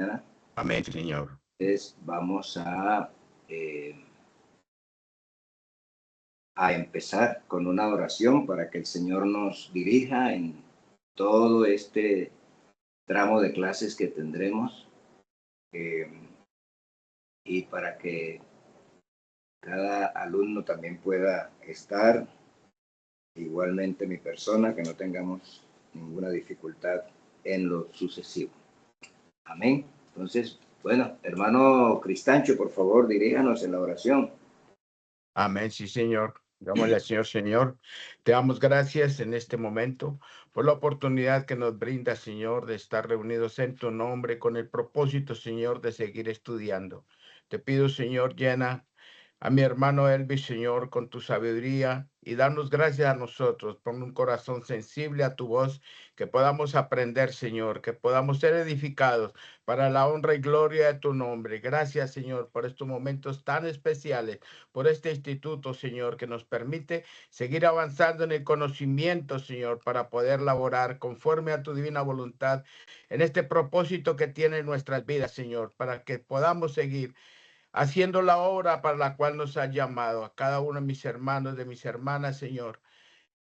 mañana. Amén, Señor. Entonces vamos a empezar con una oración para que el Señor nos dirija en todo este tramo de clases que tendremos y para que cada alumno también pueda estar, igualmente mi persona, que no tengamos ninguna dificultad en lo sucesivo. Amén. Entonces, bueno, hermano Cristancho, por favor, diríjanos en la oración. Amén, sí, Señor. Dámosle al Señor, Señor. Te damos gracias en este momento por la oportunidad que nos brinda, Señor, de estar reunidos en tu nombre con el propósito, Señor, de seguir estudiando. Te pido, Señor, llena a mi hermano Elvis, Señor, con tu sabiduría y danos gracias a nosotros. Pon un corazón sensible a tu voz, que podamos aprender, Señor, que podamos ser edificados para la honra y gloria de tu nombre. Gracias, Señor, por estos momentos tan especiales, por este instituto, Señor, que nos permite seguir avanzando en el conocimiento, Señor, para poder laborar conforme a tu divina voluntad en este propósito que tiene nuestras vidas, Señor, para que podamos seguir haciendo la obra para la cual nos has llamado. A cada uno de mis hermanos, de mis hermanas, Señor,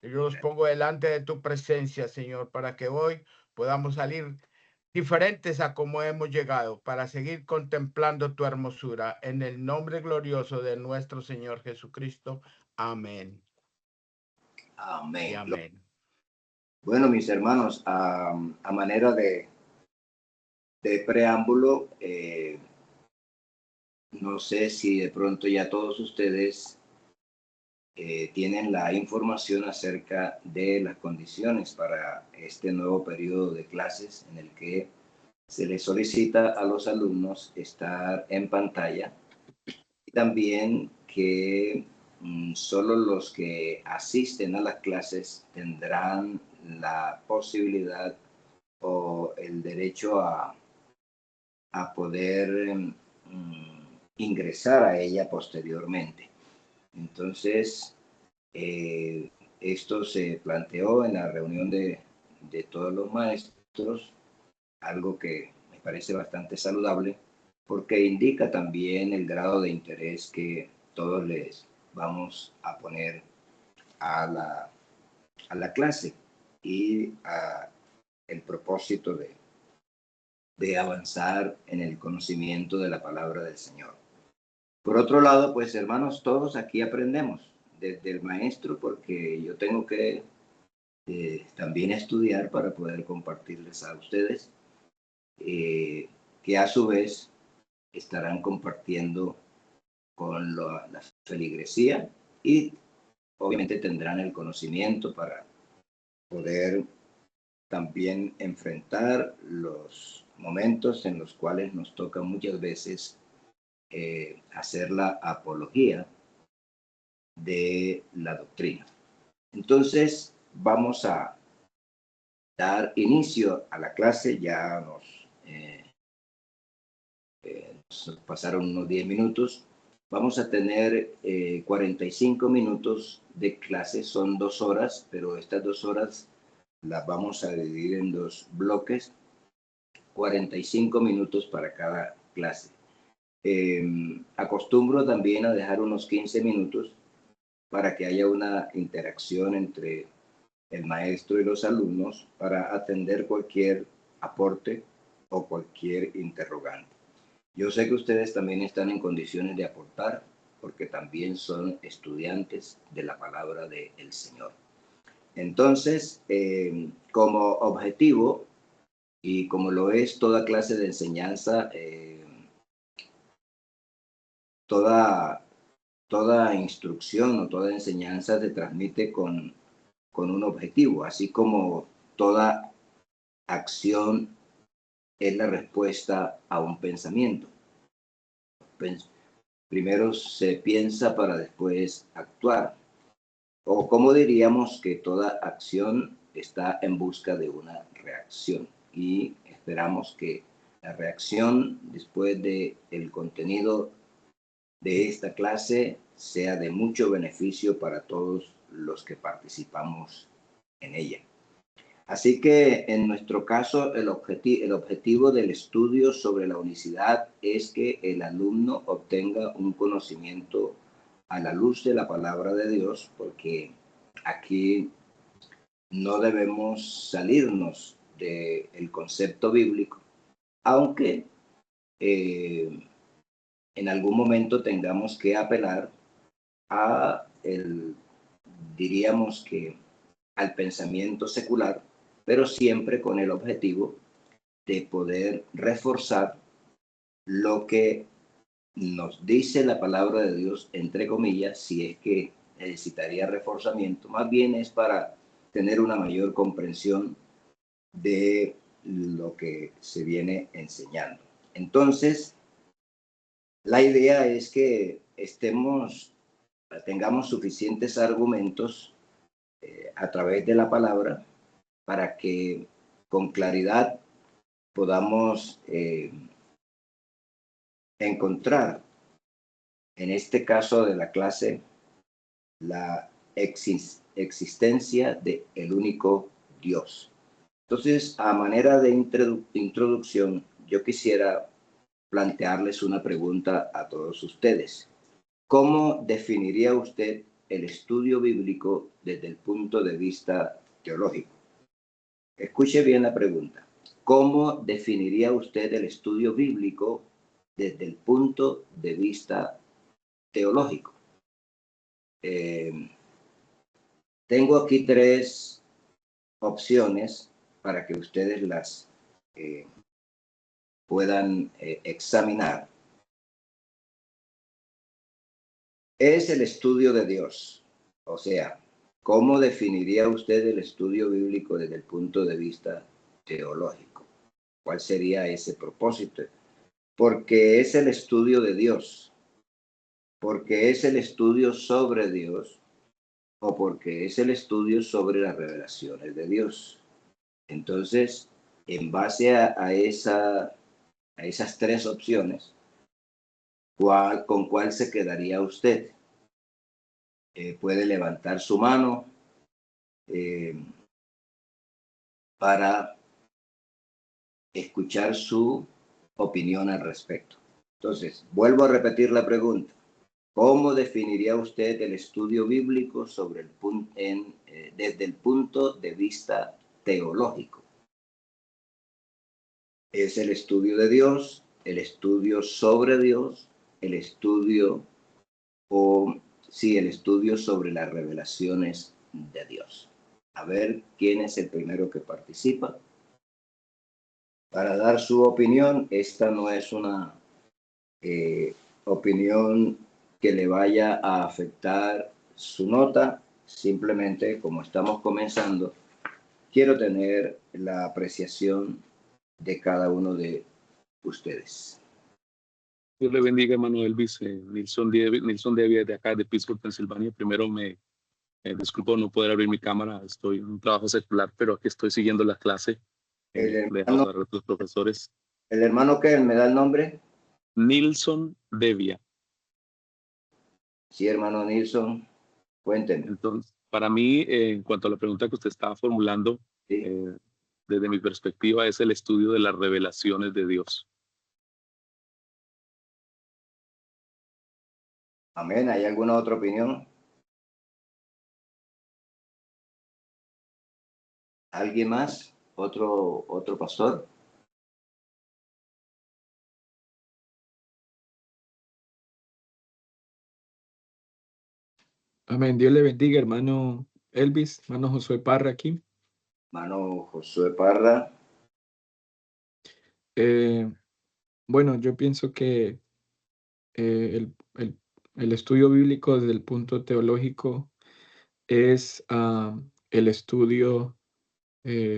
yo los pongo delante de tu presencia, Señor, para que hoy podamos salir diferentes a como hemos llegado, para seguir contemplando tu hermosura, en el nombre glorioso de nuestro Señor Jesucristo. Amén. Amén. Y amén. Bueno, mis hermanos, a manera de preámbulo, no sé si de pronto ya todos ustedes tienen la información acerca de las condiciones para este nuevo periodo de clases en el que se les solicita a los alumnos estar en pantalla y también que solo los que asisten a las clases tendrán la posibilidad o el derecho a poder ingresar a ella posteriormente. Entonces, esto se planteó en la reunión de todos los maestros, algo que me parece bastante saludable, porque indica también el grado de interés que todos les vamos a poner a la clase y a el propósito de avanzar en el conocimiento de la palabra del Señor. Por otro lado, pues hermanos, todos aquí aprendemos desde el maestro, porque yo tengo que también estudiar para poder compartirles a ustedes, que a su vez estarán compartiendo con la feligresía y obviamente tendrán el conocimiento para poder también enfrentar los momentos en los cuales nos toca muchas veces hacer la apología de la doctrina. Entonces, vamos a dar inicio a la clase. Ya nos pasaron unos 10 minutos. Vamos a tener 45 minutos de clase. Son 2 horas, pero estas 2 horas las vamos a dividir en 2 bloques. 45 minutos para cada clase. Acostumbro también a dejar unos 15 minutos para que haya una interacción entre el maestro y los alumnos para atender cualquier aporte o cualquier interrogante. Yo sé que ustedes también están en condiciones de aportar, porque también son estudiantes de la palabra del Señor. Entonces, como objetivo, y como lo es toda clase de enseñanza, toda instrucción o toda enseñanza se transmite con un objetivo, así como toda acción es la respuesta a un pensamiento. Primero se piensa para después actuar. O como diríamos que toda acción está en busca de una reacción. Y esperamos que la reacción después del contenido de esta clase sea de mucho beneficio para todos los que participamos en ella. Así que en nuestro caso, el objetivo del estudio sobre la unicidad es que el alumno obtenga un conocimiento a la luz de la palabra de Dios, porque aquí no debemos salirnos del concepto bíblico, aunque en algún momento tengamos que apelar a diríamos que al pensamiento secular, pero siempre con el objetivo de poder reforzar lo que nos dice la palabra de Dios, entre comillas, si es que necesitaría reforzamiento, más bien es para tener una mayor comprensión de lo que se viene enseñando. Entonces, la idea es que tengamos suficientes argumentos a través de la palabra para que con claridad podamos encontrar, en este caso de la clase, la existencia de el único Dios. Entonces, a manera de introducción, yo quisiera plantearles una pregunta a todos ustedes. ¿Cómo definiría usted el estudio bíblico desde el punto de vista teológico? Escuche bien la pregunta. ¿Cómo definiría usted el estudio bíblico desde el punto de vista teológico? Tengo aquí 3 opciones para que ustedes las puedan examinar. Es el estudio de Dios. O sea, ¿cómo definiría usted el estudio bíblico desde el punto de vista teológico? ¿Cuál sería ese propósito? Porque es el estudio de Dios, porque es el estudio sobre Dios o porque es el estudio sobre las revelaciones de Dios. Entonces, en base a esas 3 opciones, ¿con cuál se quedaría usted? Puede levantar su mano para escuchar su opinión al respecto. Entonces, vuelvo a repetir la pregunta. ¿Cómo definiría usted el estudio bíblico desde el punto de vista teológico? Es el estudio de Dios, el estudio sobre Dios, el estudio el estudio sobre las revelaciones de Dios. A ver quién es el primero que participa para dar su opinión. Esta no es una opinión que le vaya a afectar su nota, simplemente como estamos comenzando, quiero tener la apreciación de cada uno de ustedes. Dios le bendiga, hermano Elvis. Nilson Devia, de acá de Pittsburgh, Pensilvania. Primero me disculpo no poder abrir mi cámara. Estoy en un trabajo secular, pero aquí estoy siguiendo la clase. Dejamos a los profesores. ¿El hermano qué? ¿Me da el nombre? Nilson Devia. Sí, hermano Nilson, cuénteme. Entonces, para mí, en cuanto a la pregunta que usted estaba formulando, Sí. desde mi perspectiva, es el estudio de las revelaciones de Dios. Amén. ¿Hay alguna otra opinión? ¿Alguien más? ¿Otro pastor? Amén. Dios le bendiga, hermano Elvis, hermano Josué Parra aquí. Hermano Josué Parra. Bueno, yo pienso que el estudio bíblico desde el punto teológico es el estudio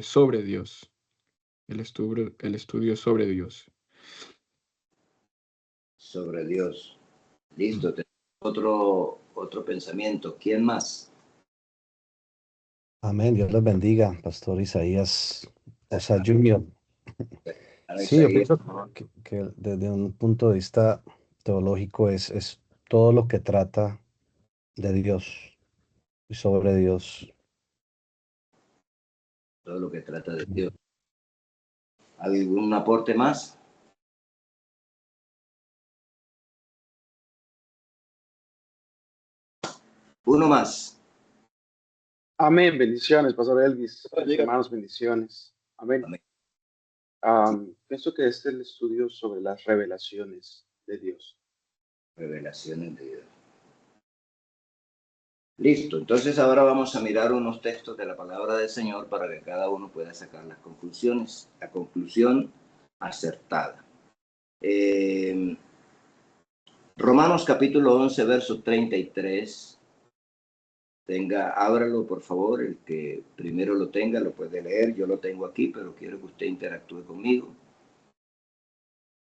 sobre Dios. El estudio sobre Dios. Sobre Dios. Listo. Otro pensamiento. ¿Quién más? Amén. Dios les bendiga, Pastor Isaías Osa Jr. Sí, yo Isaías. pienso que desde un punto de vista teológico es todo lo que trata de Dios y sobre Dios. todo lo que trata de Dios. ¿Algún aporte más? Uno más. Amén, bendiciones, Pastor Elvis. Hermanos, bendiciones. Amén. Pienso que este es el estudio sobre las revelaciones de Dios. Revelaciones de Dios. Listo, entonces ahora vamos a mirar unos textos de la palabra del Señor para que cada uno pueda sacar las conclusiones, la conclusión acertada. Romanos capítulo 11, verso 33. Ábralo, por favor, el que primero lo tenga lo puede leer. Yo lo tengo aquí, pero quiero que usted interactúe conmigo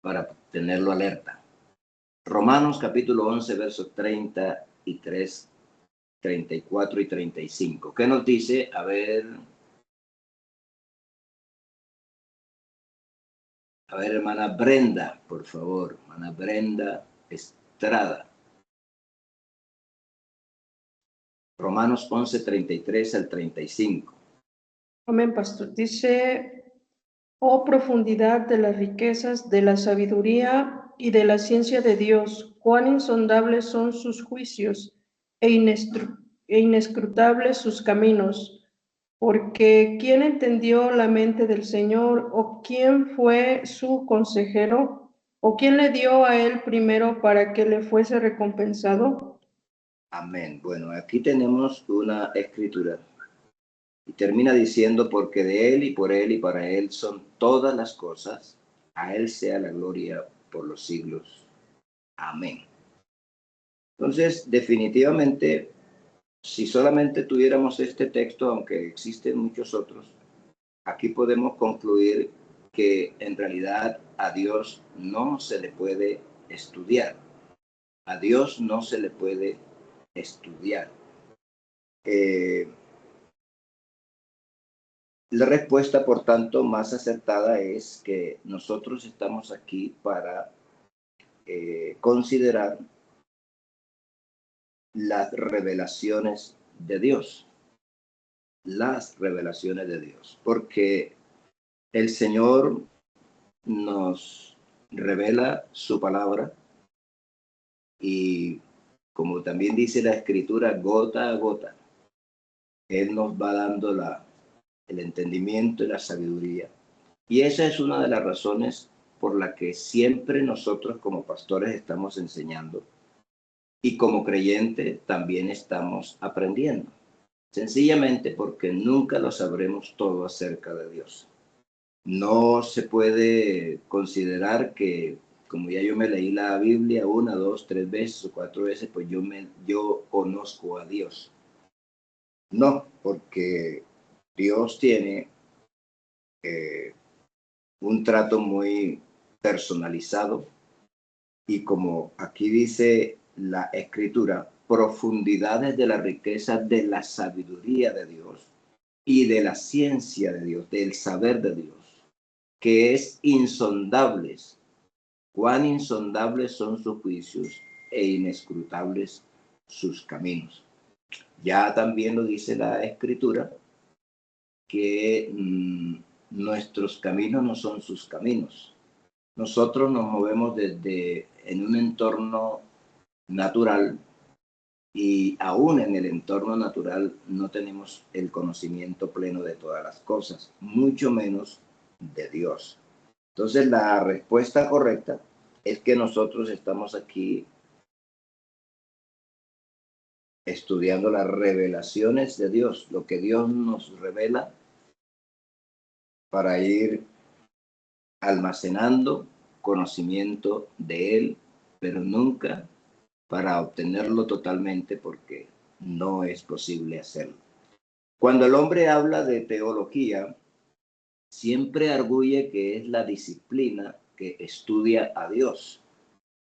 para tenerlo alerta. Romanos capítulo 11, versos 33, 34 y 35. ¿Qué nos dice? A ver, hermana Brenda, por favor. Hermana Brenda Estrada. Romanos 11, 33 al 35. Amén, pastor. Dice, oh profundidad de las riquezas, de la sabiduría y de la ciencia de Dios, cuán insondables son sus juicios e inescrutables sus caminos. Porque ¿quién entendió la mente del Señor? ¿O quién fue su consejero? ¿O quién le dio a él primero para que le fuese recompensado? Amén. Bueno, aquí tenemos una escritura. Y termina diciendo, porque de Él y por Él y para Él son todas las cosas, a Él sea la gloria por los siglos. Amén. Entonces, definitivamente, si solamente tuviéramos este texto, aunque existen muchos otros, aquí podemos concluir que en realidad a Dios no se le puede estudiar. A Dios no se le puede estudiar. La respuesta, por tanto, más acertada es que nosotros estamos aquí para considerar las revelaciones de Dios. Las revelaciones de Dios. Porque el Señor nos revela su palabra y, como también dice la Escritura, gota a gota, Él nos va dando el entendimiento y la sabiduría. Y esa es una de las razones por la que siempre nosotros como pastores estamos enseñando y como creyentes también estamos aprendiendo. Sencillamente porque nunca lo sabremos todo acerca de Dios. No se puede considerar que, como ya yo me leí la Biblia 1, 2, 3 veces o 4 veces, pues yo conozco a Dios. No, porque Dios tiene un trato muy personalizado y, como aquí dice la Escritura, profundidades de la riqueza de la sabiduría de Dios y de la ciencia de Dios, del saber de Dios, que es insondables. Cuán insondables son sus juicios e inescrutables sus caminos. Ya también lo dice la Escritura, que nuestros caminos no son sus caminos. Nosotros nos movemos en un entorno natural y aún en el entorno natural no tenemos el conocimiento pleno de todas las cosas, mucho menos de Dios. Entonces la respuesta correcta es que nosotros estamos aquí estudiando las revelaciones de Dios, lo que Dios nos revela para ir almacenando conocimiento de Él, pero nunca para obtenerlo totalmente, porque no es posible hacerlo. Cuando el hombre habla de teología, siempre arguye que es la disciplina que estudia a Dios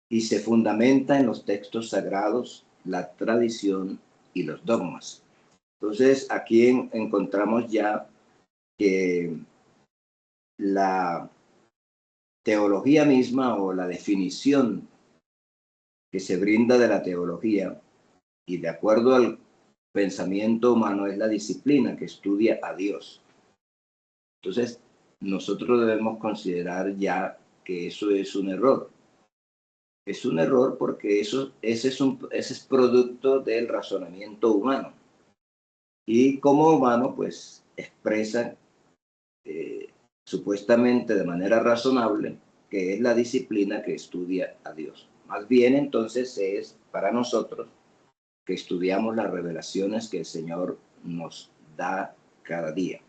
y se fundamenta en los textos sagrados, la tradición y los dogmas. Entonces, aquí encontramos ya que la teología misma, o la definición que se brinda de la teología, y de acuerdo al pensamiento humano, es la disciplina que estudia a Dios. Entonces, nosotros debemos considerar ya que eso es un error. Es un error porque ese es producto del razonamiento humano. Y como humano, pues expresa supuestamente de manera razonable que es la disciplina que estudia a Dios. Más bien entonces es para nosotros que estudiamos las revelaciones que el Señor nos da cada día.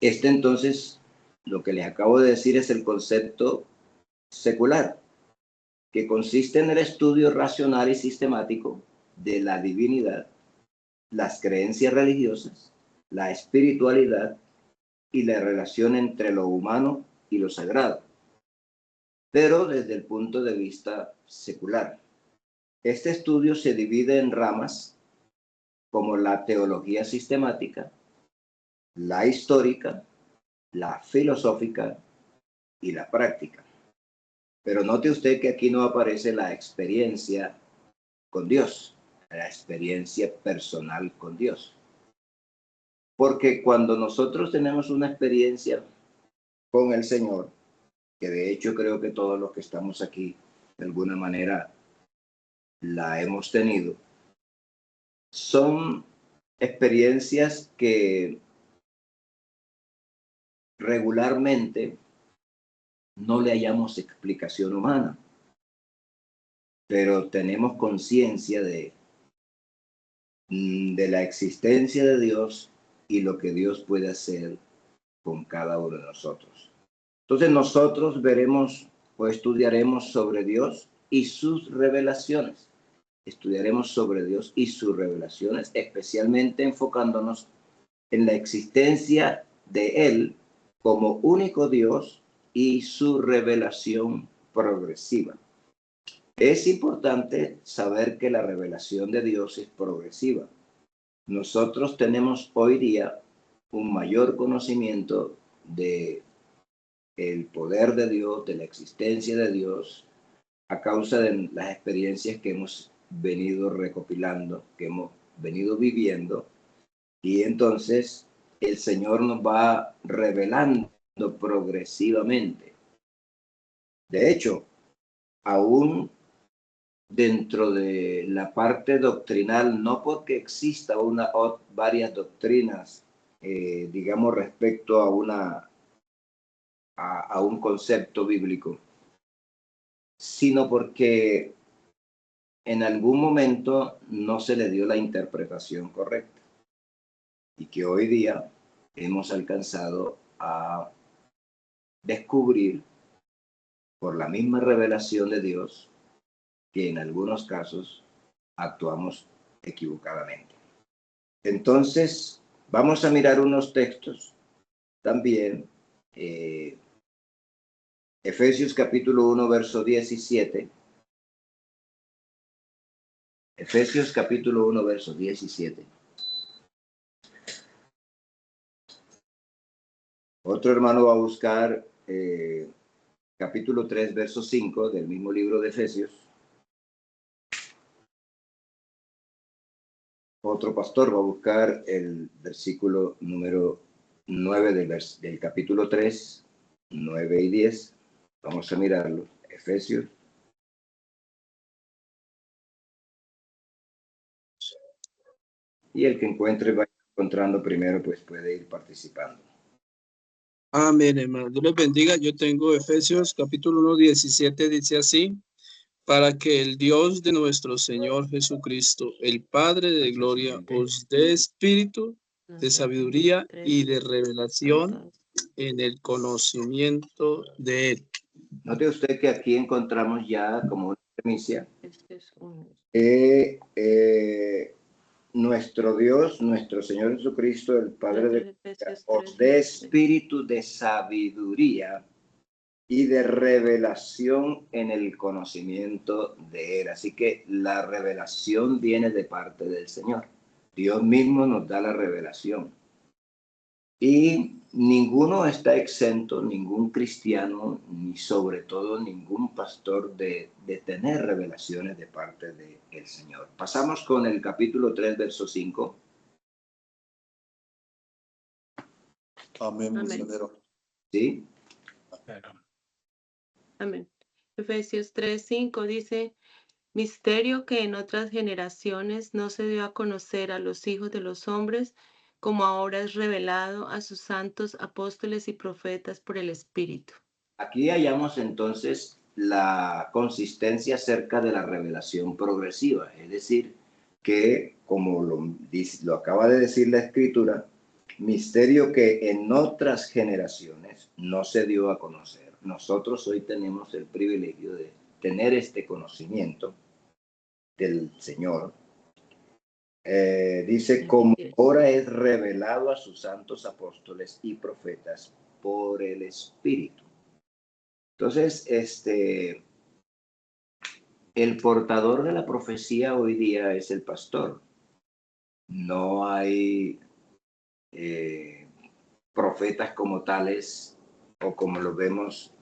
Entonces, lo que les acabo de decir es el concepto secular, que consiste en el estudio racional y sistemático de la divinidad, las creencias religiosas, la espiritualidad y la relación entre lo humano y lo sagrado, pero desde el punto de vista secular. Este estudio se divide en ramas como la teología sistemática, la histórica, la filosófica y la práctica. Pero note usted que aquí no aparece la experiencia con Dios, la experiencia personal con Dios. Porque cuando nosotros tenemos una experiencia con el Señor, que de hecho creo que todos los que estamos aquí de alguna manera la hemos tenido, son experiencias que regularmente no le hallamos explicación humana, pero tenemos conciencia de la existencia de Dios y lo que Dios puede hacer con cada uno de nosotros. Entonces nosotros veremos o estudiaremos sobre Dios y sus revelaciones. Estudiaremos sobre Dios y sus revelaciones, especialmente enfocándonos en la existencia de Él como único Dios y su revelación progresiva. Es importante saber que la revelación de Dios es progresiva. Nosotros tenemos hoy día un mayor conocimiento de el poder de Dios, de la existencia de Dios, a causa de las experiencias que hemos venido recopilando, que hemos venido viviendo, y entonces el Señor nos va revelando progresivamente. De hecho, aún dentro de la parte doctrinal, no porque exista una o varias doctrinas, digamos, respecto a un concepto bíblico, sino porque en algún momento no se le dio la interpretación correcta y que hoy día hemos alcanzado a descubrir por la misma revelación de Dios que en algunos casos actuamos equivocadamente. Entonces, vamos a mirar unos textos también. Efesios capítulo 1, verso 17. Efesios capítulo 1, verso 17. Otro hermano va a buscar capítulo 3, verso 5 del mismo libro de Efesios. Otro pastor va a buscar el versículo número 9 del capítulo 3, 9 y 10. Vamos a mirarlo. Efesios. Y el que encuentre va encontrando primero, pues puede ir participando. Amén, hermano. Dios les bendiga. Yo tengo Efesios capítulo 1, 17, dice así: para que el Dios de nuestro Señor Jesucristo, el Padre de gloria, os dé espíritu de sabiduría y de revelación en el conocimiento de Él. Note usted que aquí encontramos ya como una primicia nuestro Dios, nuestro Señor Jesucristo, el Padre de gloria, os dé espíritu de sabiduría y de revelación en el conocimiento de Él. Así que la revelación viene de parte del Señor. Dios mismo nos da la revelación. Y ninguno está exento, ningún cristiano, ni sobre todo ningún pastor de tener revelaciones de parte del Señor. Pasamos con el capítulo 3, verso 5. Amén, Amén. misionero. ¿Sí? Amén. Efesios 3:5 dice, misterio que en otras generaciones no se dio a conocer a los hijos de los hombres, como ahora es revelado a sus santos apóstoles y profetas por el Espíritu. Aquí hallamos entonces la consistencia acerca de la revelación progresiva, es decir, que como lo acaba de decir la Escritura, misterio que en otras generaciones no se dio a conocer. Nosotros hoy tenemos el privilegio de tener este conocimiento del Señor. Dice, como ahora es revelado a sus santos apóstoles y profetas por el Espíritu. Entonces, el portador de la profecía hoy día es el pastor. No hay profetas como tales o como lo vemos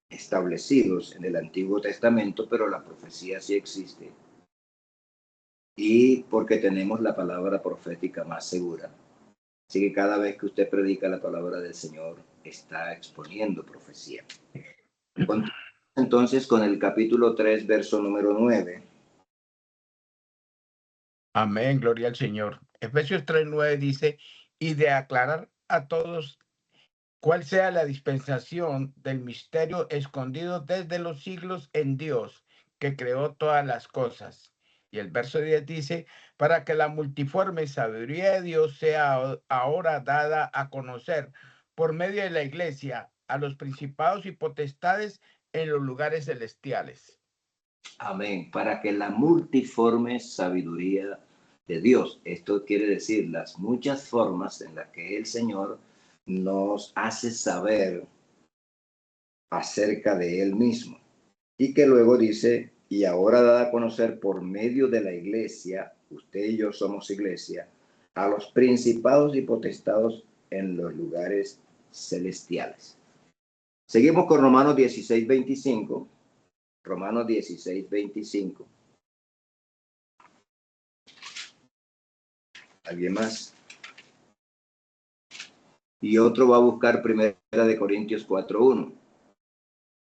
establecidos en el Antiguo Testamento, pero la profecía sí existe. Y porque tenemos la palabra profética más segura. Así que cada vez que usted predica la palabra del Señor, está exponiendo profecía. Entonces, con el capítulo 3, verso número 9. Amén, gloria al Señor. Efesios 3:9 dice, y de aclarar a todos cuál sea la dispensación del misterio escondido desde los siglos en Dios, que creó todas las cosas. Y el verso 10 dice, para que la multiforme sabiduría de Dios sea ahora dada a conocer por medio de la iglesia a los principados y potestades en los lugares celestiales. Amén. Para que la multiforme sabiduría de Dios, esto quiere decir las muchas formas en las que el Señor nos hace saber acerca de Él mismo. Y que luego dice, y ahora dada a conocer por medio de la iglesia, usted y yo somos iglesia, a los principados y potestados en los lugares celestiales. Seguimos con Romanos 16:25. Romanos 16:25. ¿Alguien más? Y otro va a buscar Primera de Corintios 4:1.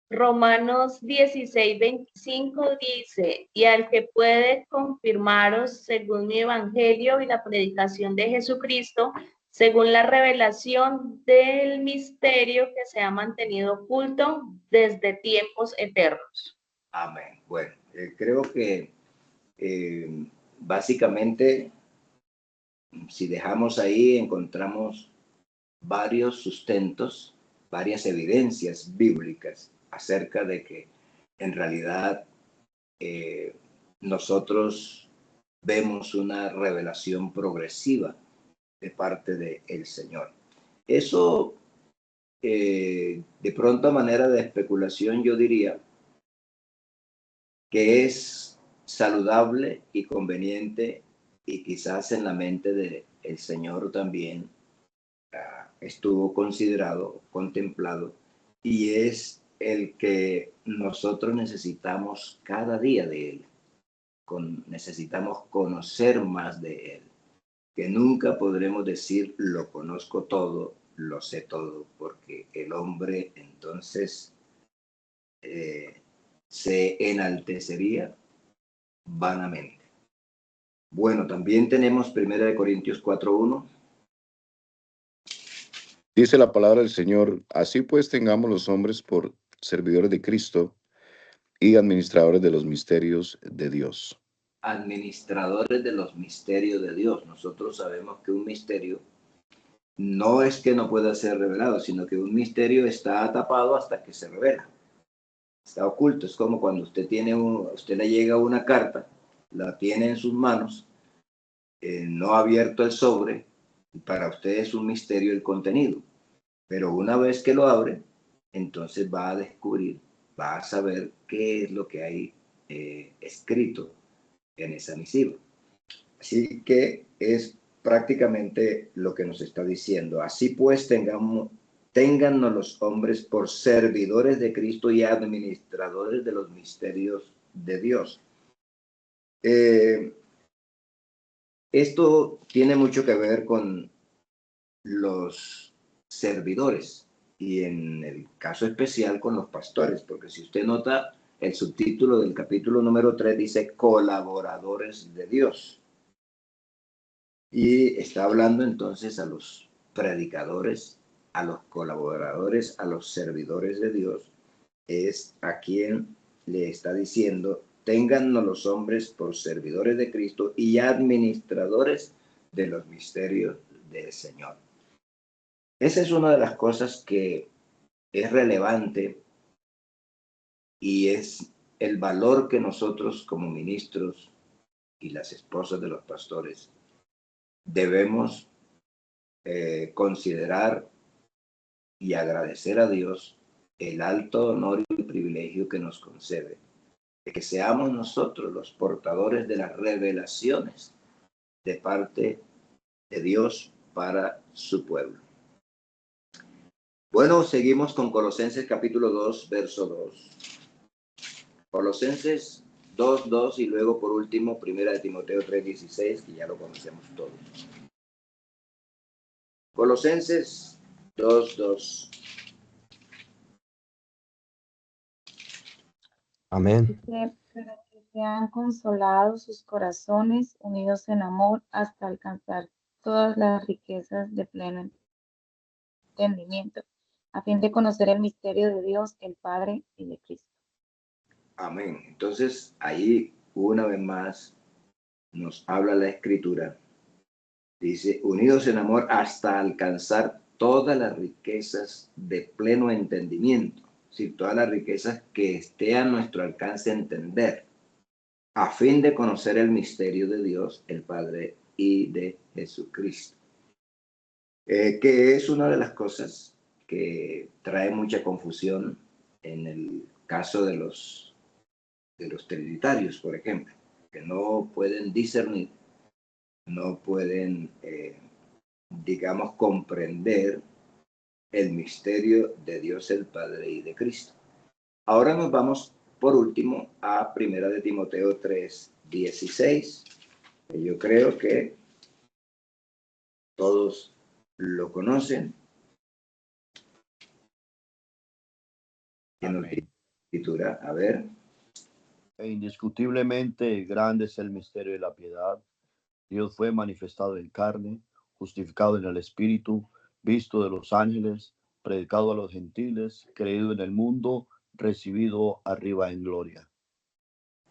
Romanos 16:25 dice, y al que puede confirmaros según mi evangelio y la predicación de Jesucristo, según la revelación del misterio que se ha mantenido oculto desde tiempos eternos. Amén. Bueno, creo que básicamente, si dejamos ahí, encontramos varios sustentos, varias evidencias bíblicas acerca de que en realidad nosotros vemos una revelación progresiva de parte del Señor. Eso, de pronto a manera de especulación, yo diría que es saludable y conveniente y quizás en la mente del Señor también estuvo considerado, contemplado, y es el que nosotros necesitamos cada día de Él. Necesitamos conocer más de Él, que nunca podremos decir lo conozco todo, lo sé todo, porque el hombre entonces se enaltecería vanamente. Bueno, también tenemos 1 Corintios 4:1. Dice la palabra del Señor, así pues tengamos los hombres por servidores de Cristo y administradores de los misterios de Dios. Administradores de los misterios de Dios. Nosotros sabemos que un misterio no es que no pueda ser revelado, sino que un misterio está tapado hasta que se revela. Está oculto. Es como cuando usted usted le llega una carta, la tiene en sus manos, no ha abierto el sobre, para usted es un misterio el contenido. Pero una vez que lo abre, entonces va a descubrir, va a saber qué es lo que hay escrito en esa misiva. Así que es prácticamente lo que nos está diciendo. Así pues, téngannos los hombres por servidores de Cristo y administradores de los misterios de Dios. Esto tiene mucho que ver con los servidores y en el caso especial con los pastores, porque si usted nota el subtítulo del capítulo número 3 dice colaboradores de Dios. Y está hablando entonces a los predicadores, a los colaboradores, a los servidores de Dios. Es a quien le está diciendo, téngannos los hombres por servidores de Cristo y administradores de los misterios del Señor. Esa es una de las cosas que es relevante y es el valor que nosotros como ministros y las esposas de los pastores debemos considerar y agradecer a Dios el alto honor y privilegio que nos concede, de que seamos nosotros los portadores de las revelaciones de parte de Dios para su pueblo. Bueno, seguimos con Colosenses capítulo 2, verso 2. Colosenses 2, 2 y luego por último, primera de Timoteo 3, 16, que ya lo conocemos todos. Colosenses 2, 2. Amén. Para que sean consolados sus corazones, unidos en amor, hasta alcanzar todas las riquezas de pleno entendimiento, a fin de conocer el misterio de Dios, el Padre y de Cristo. Amén. Entonces, ahí una vez más nos habla la Escritura. Dice, unidos en amor hasta alcanzar todas las riquezas de pleno entendimiento. Es decir, todas las riquezas que esté a nuestro alcance entender, a fin de conocer el misterio de Dios, el Padre y de Jesucristo. Que es una de las cosas que trae mucha confusión en el caso de los trinitarios, por ejemplo, que no pueden discernir, no pueden, digamos, comprender el misterio de Dios el Padre y de Cristo. Ahora nos vamos, por último, a primera de Timoteo 3, 16, que yo creo que todos lo conocen. Amén. Escritura, a ver. E indiscutiblemente grande es el misterio de la piedad. Dios fue manifestado en carne, justificado en el Espíritu, visto de los ángeles, predicado a los gentiles, creído en el mundo, recibido arriba en gloria.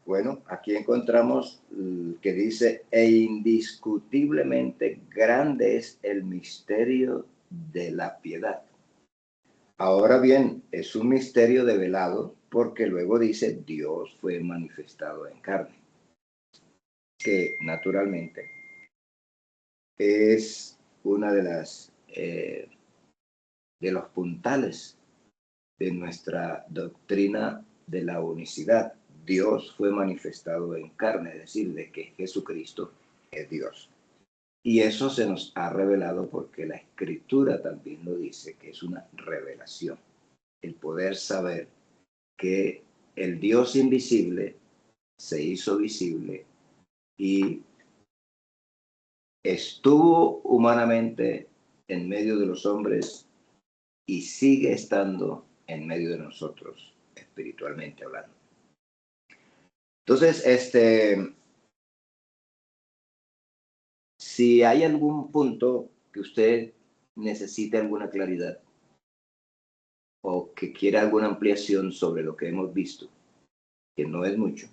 Bueno, aquí encontramos que dice, e indiscutiblemente grande es el misterio de la piedad. Ahora bien, es un misterio develado porque luego dice, Dios fue manifestado en carne, que naturalmente es una de las de los puntales de nuestra doctrina de la unicidad. Dios fue manifestado en carne, es decir, de que Jesucristo es Dios. Y eso se nos ha revelado porque la Escritura también lo dice, que es una revelación. El poder saber que el Dios invisible se hizo visible y estuvo humanamente en medio de los hombres y sigue estando en medio de nosotros, espiritualmente hablando. Entonces, si hay algún punto que usted necesite alguna claridad o que quiera alguna ampliación sobre lo que hemos visto, que no es mucho,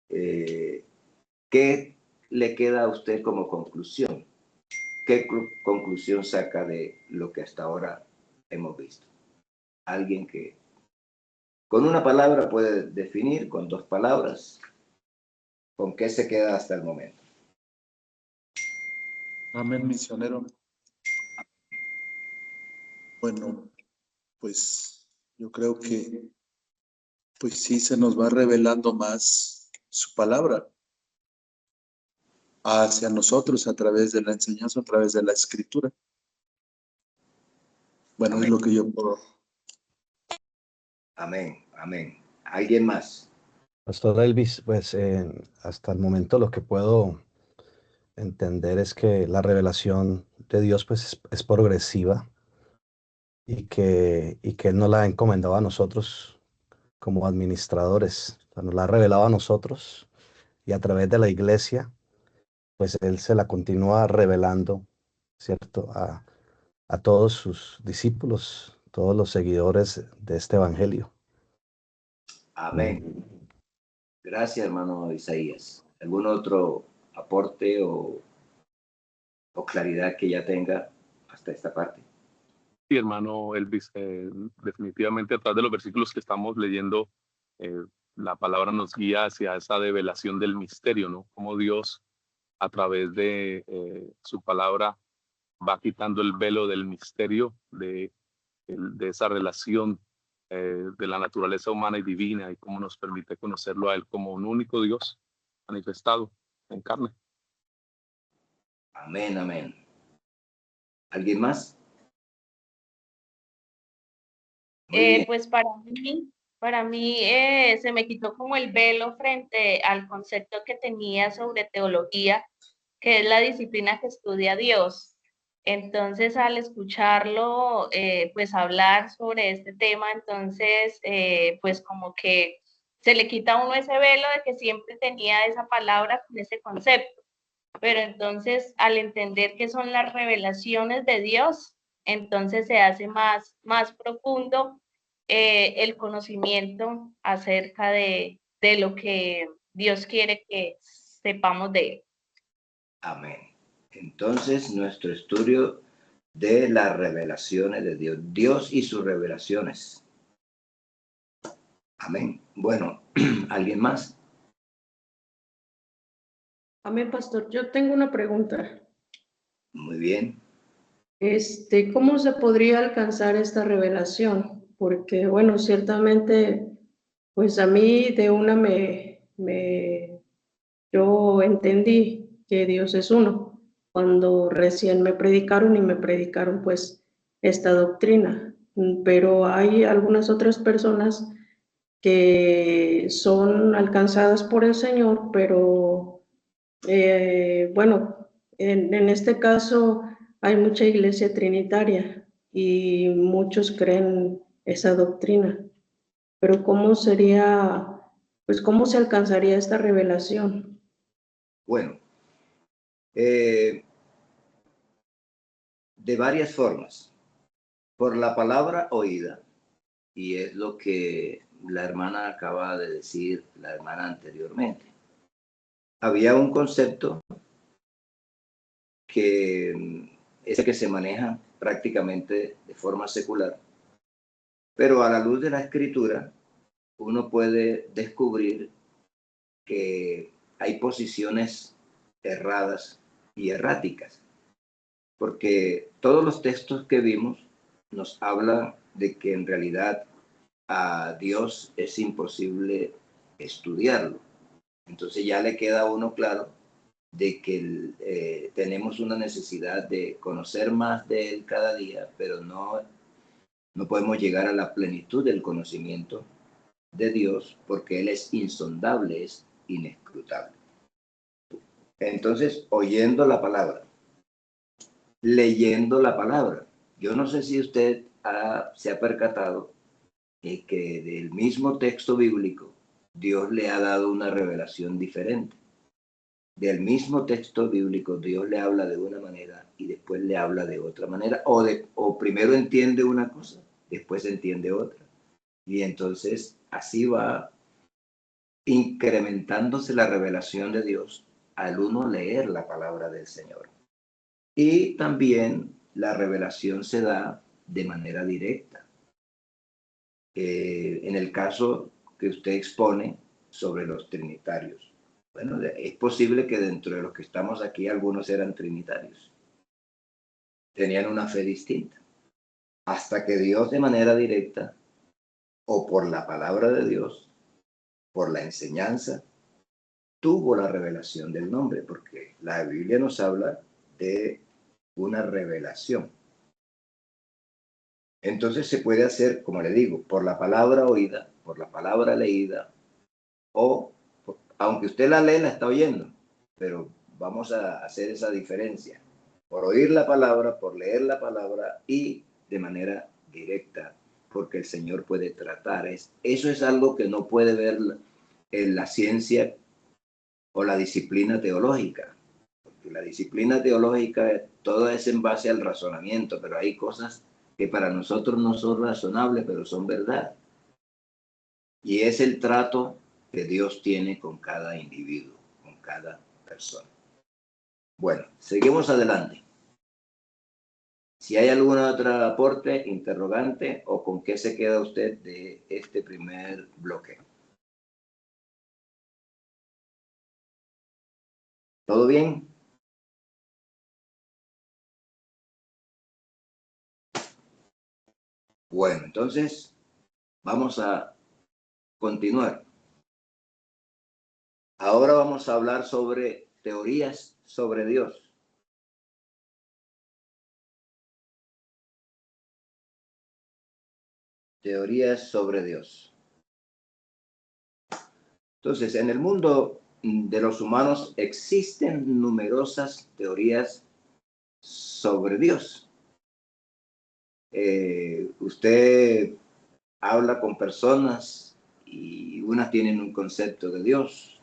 ¿qué le queda a usted como conclusión? ¿Qué conclusión saca de lo que hasta ahora hemos visto? Alguien que con una palabra puede definir, con dos palabras, ¿con qué se queda hasta el momento? Amén, misionero. Bueno, pues yo creo que pues sí se nos va revelando más su palabra hacia nosotros a través de la enseñanza, a través de la Escritura. Bueno, amén. Es lo que yo puedo. Amén, amén. ¿Alguien más? Pastor Elvis, pues hasta el momento lo que puedo entender es que la revelación de Dios pues es progresiva y que Él nos la ha encomendado a nosotros como administradores, o sea, nos la ha revelado a nosotros y a través de la iglesia, pues Él se la continúa revelando, ¿cierto? A todos sus discípulos, todos los seguidores de este evangelio. Amén. Gracias, hermano Isaías. ¿Algún otro aporte o claridad que ya tenga hasta esta parte? Sí, hermano Elvis, definitivamente a través de los versículos que estamos leyendo, la palabra nos guía hacia esa develación del misterio, ¿no? Cómo Dios, a través de su palabra, va quitando el velo del misterio de esa relación de la naturaleza humana y divina, y cómo nos permite conocerlo a Él como un único Dios manifestado en carne. Amén, amén. ¿Alguien más? Muy bien. Pues para mí se me quitó como el velo frente al concepto que tenía sobre teología, que es la disciplina que estudia Dios. Entonces, al escucharlo, pues hablar sobre este tema, entonces, pues como que se le quita a uno ese velo de que siempre tenía esa palabra con ese concepto. Pero entonces, al entender que son las revelaciones de Dios, entonces se hace más profundo el conocimiento acerca de lo que Dios quiere que sepamos de Él. Amén. Entonces, nuestro estudio de las revelaciones de Dios, Dios y sus revelaciones. Amén. Bueno, ¿alguien más? Amén, pastor. Yo tengo una pregunta. Muy bien. ¿Cómo se podría alcanzar esta revelación? Porque, bueno, ciertamente, pues a mí de una yo entendí que Dios es uno cuando recién me predicaron pues esta doctrina, pero hay algunas otras personas que son alcanzadas por el Señor, pero bueno, en este caso hay mucha iglesia trinitaria y muchos creen esa doctrina, pero ¿cómo sería, pues cómo se alcanzaría esta revelación? Bueno, de varias formas. Por la palabra oída, y es lo que la hermana acaba de decir, la hermana anteriormente. Había un concepto que es el que se maneja prácticamente de forma secular, pero a la luz de la escritura uno puede descubrir que hay posiciones erradas y erráticas, porque todos los textos que vimos nos hablan de que en realidad a Dios es imposible estudiarlo. Entonces ya le queda a uno claro de que tenemos una necesidad de conocer más de Él cada día, pero no podemos llegar a la plenitud del conocimiento de Dios porque Él es insondable, es inescrutable. Entonces, oyendo la palabra, leyendo la palabra, yo no sé si usted se ha percatado que del mismo texto bíblico Dios le ha dado una revelación diferente. Del mismo texto bíblico Dios le habla de una manera y después le habla de otra manera, o primero entiende una cosa, después entiende otra. Y entonces así va incrementándose la revelación de Dios al uno leer la palabra del Señor. Y también la revelación se da de manera directa. En el caso que usted expone sobre los trinitarios. Bueno, es posible que dentro de los que estamos aquí algunos eran trinitarios. Tenían una fe distinta. Hasta que Dios de manera directa, o por la palabra de Dios, por la enseñanza, tuvo la revelación del nombre, porque la Biblia nos habla de una revelación. Entonces se puede hacer, como le digo, por la palabra oída, por la palabra leída, o aunque usted la lee, la está oyendo, pero vamos a hacer esa diferencia. por oír la palabra, por leer la palabra y de manera directa, porque el Señor puede tratar. Eso es algo que no puede ver en la ciencia o la disciplina teológica. Porque la disciplina teológica, todo es en base al razonamiento, pero hay cosas que para nosotros no son razonables, pero son verdad. Y es el trato que Dios tiene con cada individuo, con cada persona. Bueno, seguimos adelante. Si hay algún otro aporte, interrogante, o con qué se queda usted de este primer bloque. ¿Todo bien? Bueno, entonces vamos a continuar. Ahora vamos a hablar sobre teorías sobre Dios. Teorías sobre Dios. Entonces, en el mundo de los humanos existen numerosas teorías sobre Dios. Usted habla con personas y unas tienen un concepto de Dios,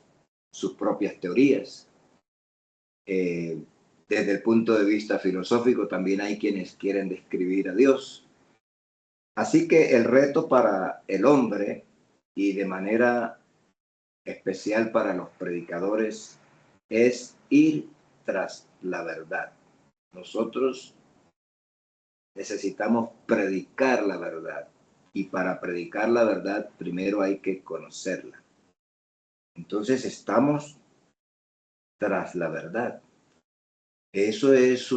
sus propias teorías. Desde el punto de vista filosófico también hay quienes quieren describir a Dios. Así que el reto para el hombre y de manera especial para los predicadores es ir tras la verdad. Nosotros necesitamos predicar la verdad y para predicar la verdad primero hay que conocerla. Entonces estamos tras la verdad. Eso es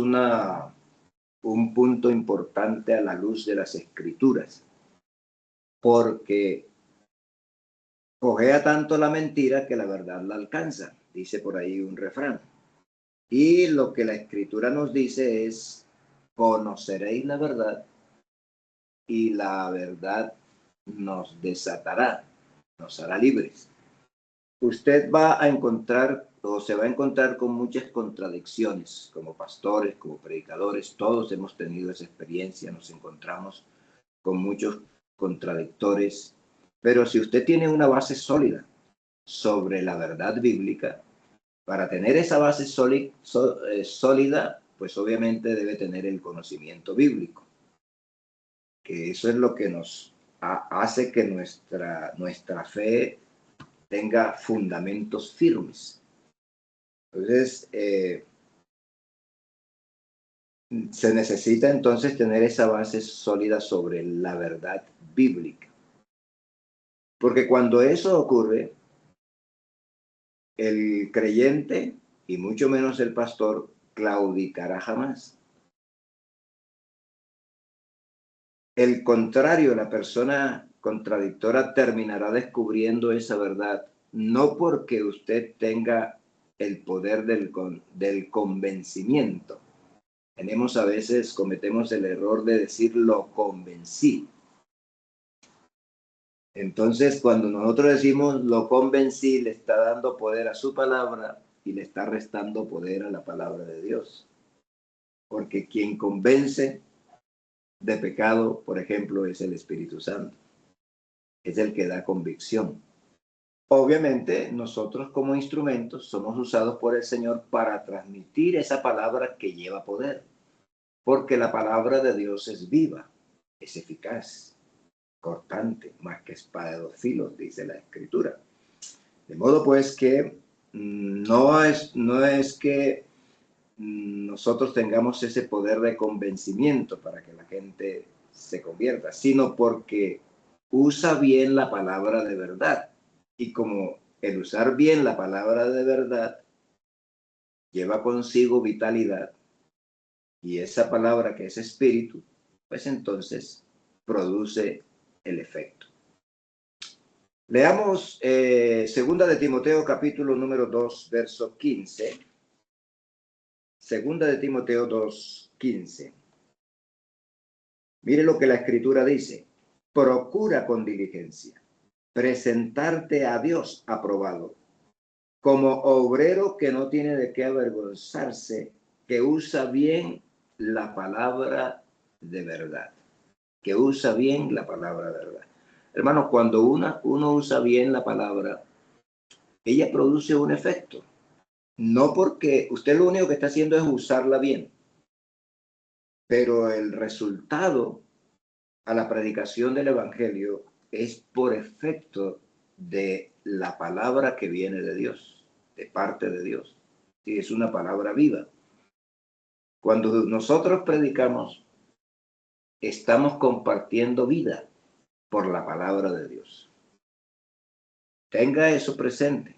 un punto importante a la luz de las Escrituras, porque cojea tanto la mentira que la verdad la alcanza, dice por ahí un refrán. Y lo que la Escritura nos dice es, conoceréis la verdad y la verdad nos desatará, nos hará libres. Usted va a encontrar o se va a encontrar con muchas contradicciones como pastores, como predicadores. Todos hemos tenido esa experiencia, nos encontramos con muchos contradictores. Pero si usted tiene una base sólida sobre la verdad bíblica, para tener esa base sólida, pues obviamente debe tener el conocimiento bíblico, que eso es lo que nos hace que nuestra fe tenga fundamentos firmes. Entonces, se necesita entonces tener esa base sólida sobre la verdad bíblica. Porque cuando eso ocurre, el creyente, y mucho menos el pastor, claudicará jamás. El contrario, la persona contradictora terminará descubriendo esa verdad, no porque usted tenga el poder del convencimiento. A veces cometemos el error de decir lo convencí. Entonces, cuando nosotros decimos lo convencí, le está dando poder a su palabra y le está restando poder a la palabra de Dios. Porque quien convence de pecado, por ejemplo, es el Espíritu Santo. Es el que da convicción. Obviamente, nosotros como instrumentos somos usados por el Señor para transmitir esa palabra que lleva poder. Porque la palabra de Dios es viva, es eficaz, cortante, más que espada de dos filos, dice la Escritura. De modo pues que no es que nosotros tengamos ese poder de convencimiento para que la gente se convierta, sino porque usa bien la palabra de verdad. Y como el usar bien la palabra de verdad lleva consigo vitalidad, y esa palabra que es espíritu, pues entonces produce el efecto. Leamos Segunda de Timoteo, capítulo número 2, verso 15. Segunda de Timoteo 2, 15. Mire lo que la Escritura dice. Procura con diligencia presentarte a Dios aprobado, como obrero que no tiene de qué avergonzarse, que usa bien la palabra de verdad. Que usa bien la palabra de verdad. Hermano, cuando uno usa bien la palabra, ella produce un efecto. No porque usted lo único que está haciendo es usarla bien, pero el resultado a la predicación del evangelio es por efecto de la palabra que viene de Dios, de parte de Dios. Y es una palabra viva. Cuando nosotros predicamos, estamos compartiendo vida por la palabra de Dios. Tenga eso presente.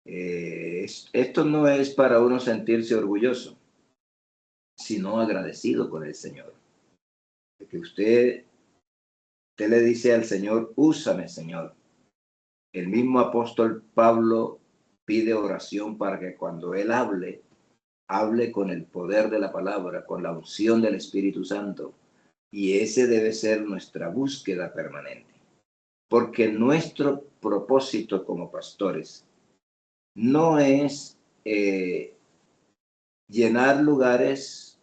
Esto no es para uno sentirse orgulloso, sino agradecido con el Señor. Que usted le dice al Señor, úsame, Señor. El mismo apóstol Pablo pide oración para que cuando él hable con el poder de la palabra, con la unción del Espíritu Santo. Y ese debe ser nuestra búsqueda permanente. Porque nuestro propósito como pastores no es llenar lugares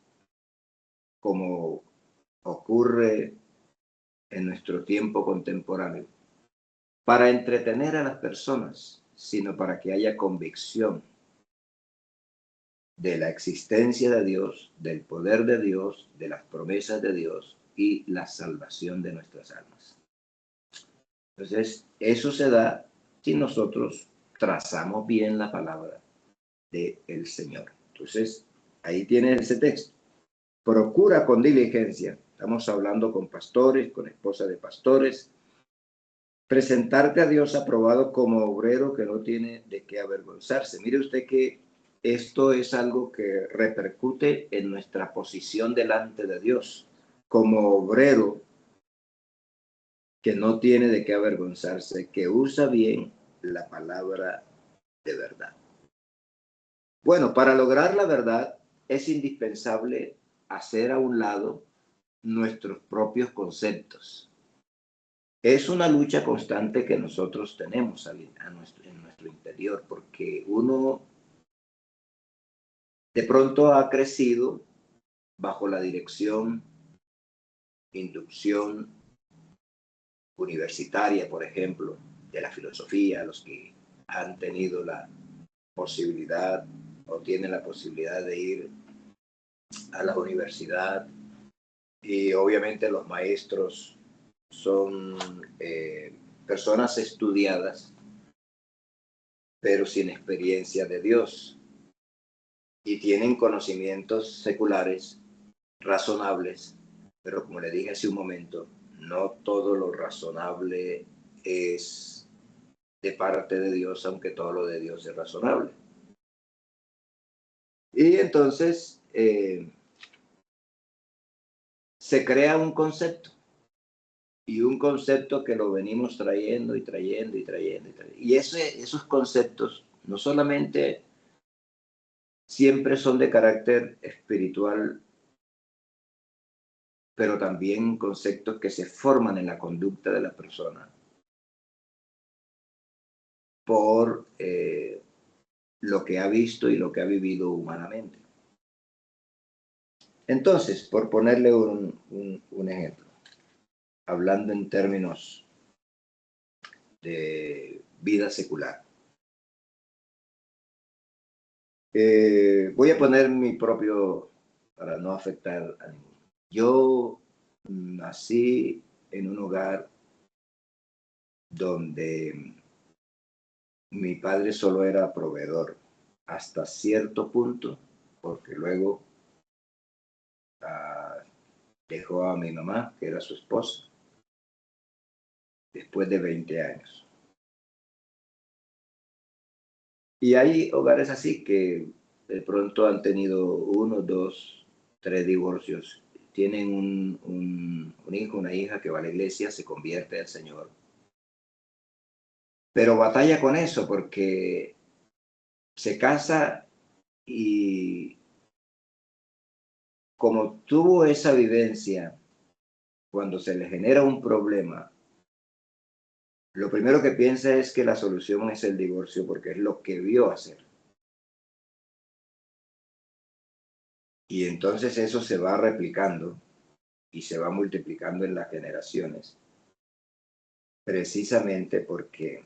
como ocurre en nuestro tiempo contemporáneo, para entretener a las personas, sino para que haya convicción de la existencia de Dios, del poder de Dios, de las promesas de Dios y la salvación de nuestras almas. Entonces, eso se da si nosotros trazamos bien la palabra del Señor. Entonces, ahí tiene ese texto. Procura con diligencia, estamos hablando con pastores, con esposas de pastores, presentarte a Dios aprobado como obrero que no tiene de qué avergonzarse. Mire usted que esto es algo que repercute en nuestra posición delante de Dios, como obrero que no tiene de qué avergonzarse, que usa bien la palabra de verdad. Bueno, para lograr la verdad es indispensable hacer a un lado nuestros propios conceptos. Es una lucha constante que nosotros tenemos en nuestro interior, porque uno de pronto ha crecido bajo la dirección, inducción universitaria, por ejemplo, de la filosofía, los que han tenido la posibilidad o tienen la posibilidad de ir a la universidad, y obviamente los maestros son personas estudiadas, pero sin experiencia de Dios, y tienen conocimientos seculares razonables, pero como le dije hace un momento, no todo lo razonable es de parte de Dios, aunque todo lo de Dios es razonable. Y entonces se crea un concepto, y un concepto que lo venimos trayendo y trayendo y trayendo. Y esos conceptos no solamente siempre son de carácter espiritual, pero también conceptos que se forman en la conducta de la persona por lo que ha visto y lo que ha vivido humanamente. Entonces, por ponerle un ejemplo, hablando en términos de vida secular, voy a poner mi propio, para no afectar a ninguno. Yo nací en un hogar donde mi padre solo era proveedor hasta cierto punto, porque luego dejó a mi mamá, que era su esposa, después de 20 años. Y hay hogares así que de pronto han tenido 1, 2, 3 divorcios. Tienen un hijo, una hija que va a la iglesia, se convierte al Señor. Pero batalla con eso porque se casa y como tuvo esa vivencia, cuando se le genera un problema, lo primero que piensa es que la solución es el divorcio porque es lo que vio hacer. Y entonces eso se va replicando y se va multiplicando en las generaciones, precisamente porque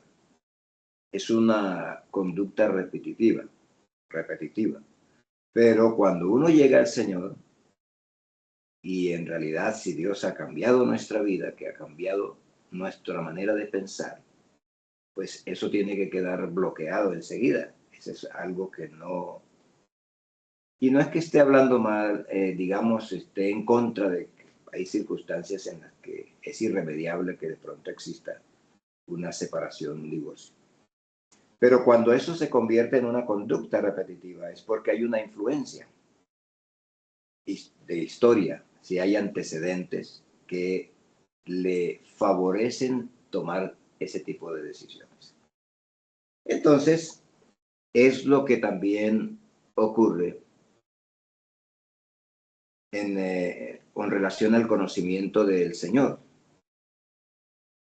es una conducta repetitiva. Pero cuando uno llega al Señor, y en realidad si Dios ha cambiado nuestra vida, que ha cambiado nuestra manera de pensar, pues eso tiene que quedar bloqueado enseguida. Eso es algo que no... Y no es que esté hablando mal, digamos, esté en contra de que hay circunstancias en las que es irremediable que de pronto exista una separación, un divorcio. Pero cuando eso se convierte en una conducta repetitiva es porque hay una influencia de historia, si hay antecedentes que le favorecen tomar ese tipo de decisiones. Entonces, es lo que también ocurre con relación al conocimiento del Señor.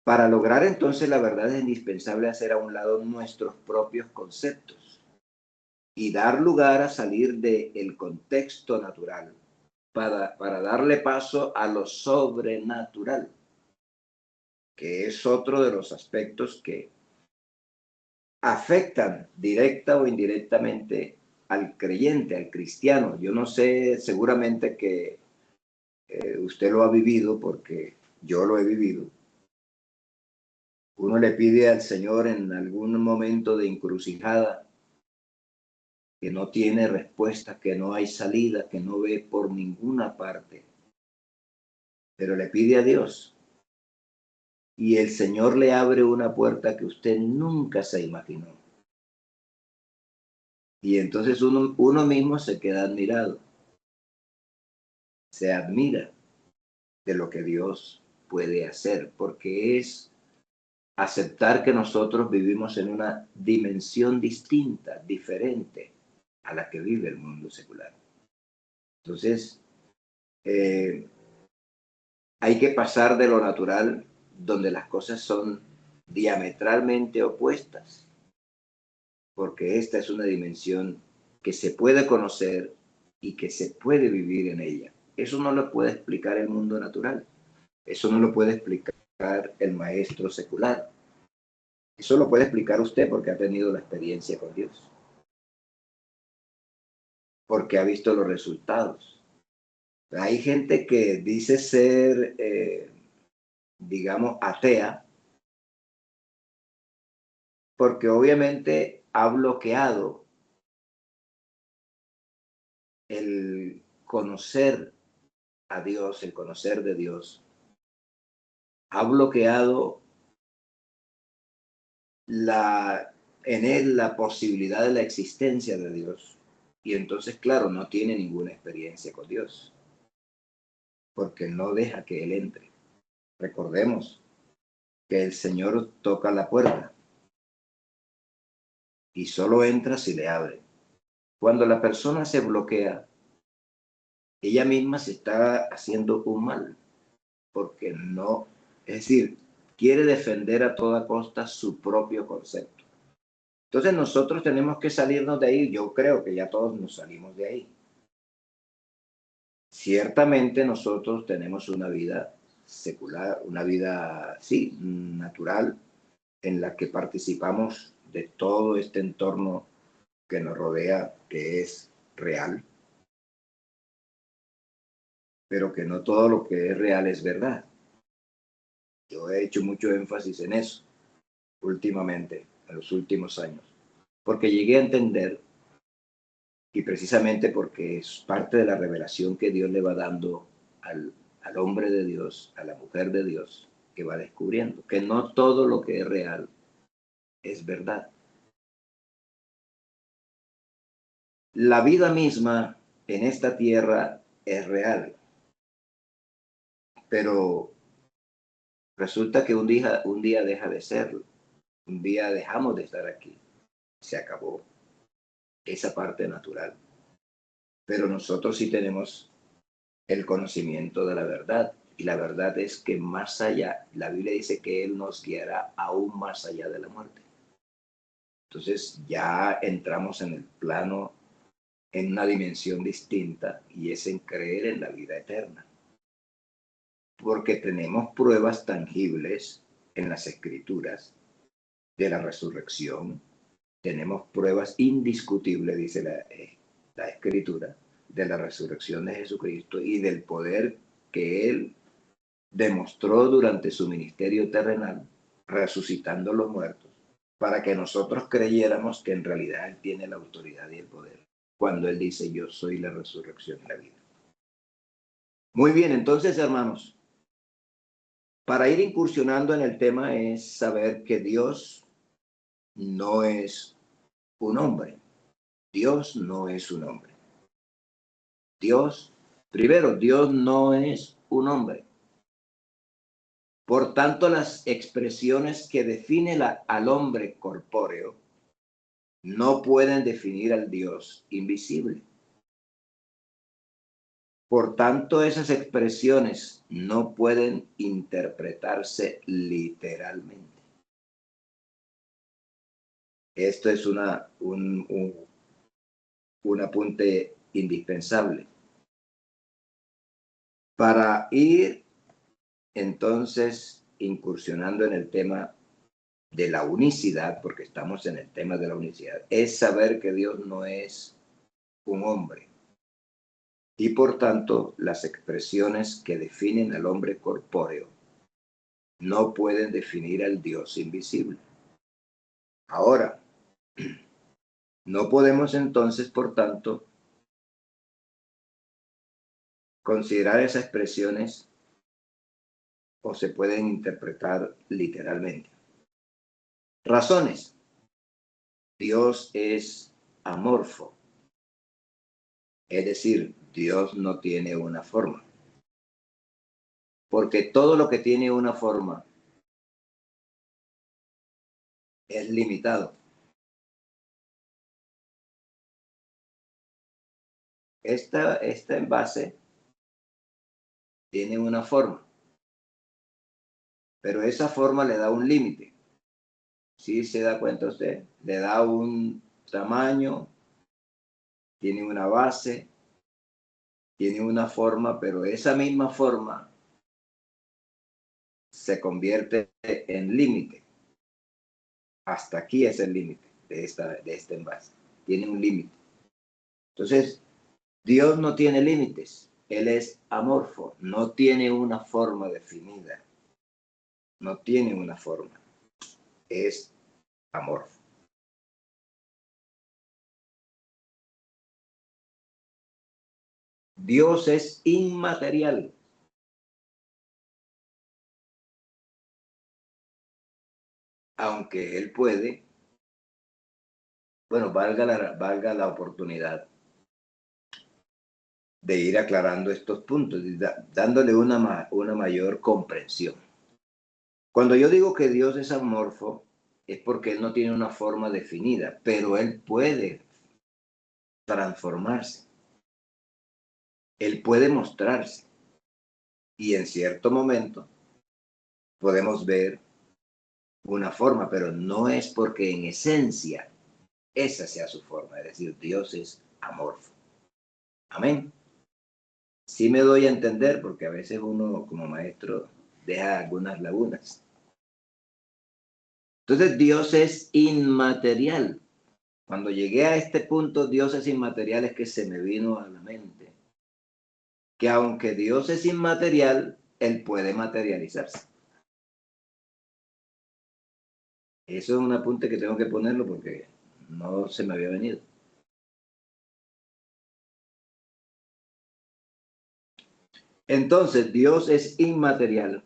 Para lograr entonces la verdad es indispensable hacer a un lado nuestros propios conceptos y dar lugar a salir del contexto natural para darle paso a lo sobrenatural, que es otro de los aspectos que afectan directa o indirectamente al creyente, al cristiano. Yo no sé, seguramente que usted lo ha vivido porque yo lo he vivido. Uno le pide al Señor en algún momento de encrucijada que no tiene respuesta, que no hay salida, que no ve por ninguna parte. Pero le pide a Dios. Y el Señor le abre una puerta que usted nunca se imaginó. Y entonces uno mismo se queda admirado. Se admira de lo que Dios puede hacer, porque es aceptar que nosotros vivimos en una dimensión distinta, diferente a la que vive el mundo secular. Entonces, hay que pasar de lo natural, donde las cosas son diametralmente opuestas, porque esta es una dimensión que se puede conocer y que se puede vivir en ella. Eso no lo puede explicar el mundo natural. Eso no lo puede explicar el maestro secular. Eso lo puede explicar usted porque ha tenido la experiencia con Dios. Porque ha visto los resultados. Hay gente que dice ser, digamos, atea, porque obviamente ha bloqueado el conocer a Dios, el conocer de Dios. Ha bloqueado en él la posibilidad de la existencia de Dios. Y entonces, claro, no tiene ninguna experiencia con Dios, porque no deja que Él entre. Recordemos que el Señor toca la puerta y solo entra si le abre. Cuando la persona se bloquea, ella misma se está haciendo un mal, porque no, es decir, quiere defender a toda costa su propio concepto. Entonces nosotros tenemos que salirnos de ahí. Yo creo que ya todos nos salimos de ahí. Ciertamente nosotros tenemos una vida secular, una vida, sí, natural, en la que participamos de todo este entorno que nos rodea, que es real, pero que no todo lo que es real es verdad. Yo he hecho mucho énfasis en eso últimamente, en los últimos años, porque llegué a entender, y precisamente porque es parte de la revelación que Dios le va dando al hombre de Dios, a la mujer de Dios, que va descubriendo, que no todo lo que es real es verdad. La vida misma en esta tierra es real, pero resulta que un día deja de serlo, un día dejamos de estar aquí, se acabó esa parte natural. Pero nosotros sí tenemos el conocimiento de la verdad, y la verdad es que más allá, la Biblia dice que Él nos guiará aún más allá de la muerte. Entonces ya entramos en el plano en una dimensión distinta, y es en creer en la vida eterna. Porque tenemos pruebas tangibles en las Escrituras de la resurrección. Tenemos pruebas indiscutibles, dice la Escritura, de la resurrección de Jesucristo y del poder que Él demostró durante su ministerio terrenal, resucitando los muertos, para que nosotros creyéramos que en realidad Él tiene la autoridad y el poder, cuando Él dice, yo soy la resurrección y la vida. Muy bien, entonces, hermanos, para ir incursionando en el tema es saber que Dios no es un hombre. Dios no es un hombre. Primero, Dios no es un hombre. Por tanto, las expresiones que definen al hombre corpóreo no pueden definir al Dios invisible. Por tanto, esas expresiones no pueden interpretarse literalmente. Esto es un apunte indispensable. Para ir entonces incursionando en el tema de la unicidad, porque estamos en el tema de la unicidad, es saber que Dios no es un hombre. Y por tanto, las expresiones que definen al hombre corpóreo no pueden definir al Dios invisible. Ahora, no podemos entonces, por tanto, considerar esas expresiones o se pueden interpretar literalmente. Razones. Dios es amorfo. Es decir, Dios no tiene una forma. Porque todo lo que tiene una forma es limitado. Esta envase tiene una forma, pero esa forma le da un límite. ¿Sí se da cuenta usted? Le da un tamaño, tiene una base, tiene una forma, pero esa misma forma se convierte en límite. Hasta aquí es el límite de este envase. Tiene un límite. Entonces, Dios no tiene límites. Él es amorfo. No tiene una forma definida. No tiene una forma. Es amorfo. Dios es inmaterial. Aunque Él puede, bueno, valga la oportunidad de ir aclarando estos puntos, dándole una mayor comprensión. Cuando yo digo que Dios es amorfo, es porque Él no tiene una forma definida, pero Él puede transformarse. Él puede mostrarse. Y en cierto momento podemos ver una forma, pero no es porque en esencia esa sea su forma. Es decir, Dios es amorfo. Amén. Sí me doy a entender, porque a veces uno como maestro deja algunas lagunas. Entonces Dios es inmaterial. Cuando llegué a este punto, Dios es inmaterial, es que se me vino a la mente que aunque Dios es inmaterial, Él puede materializarse. Eso es un apunte que tengo que ponerlo porque no se me había venido. Entonces, Dios es inmaterial,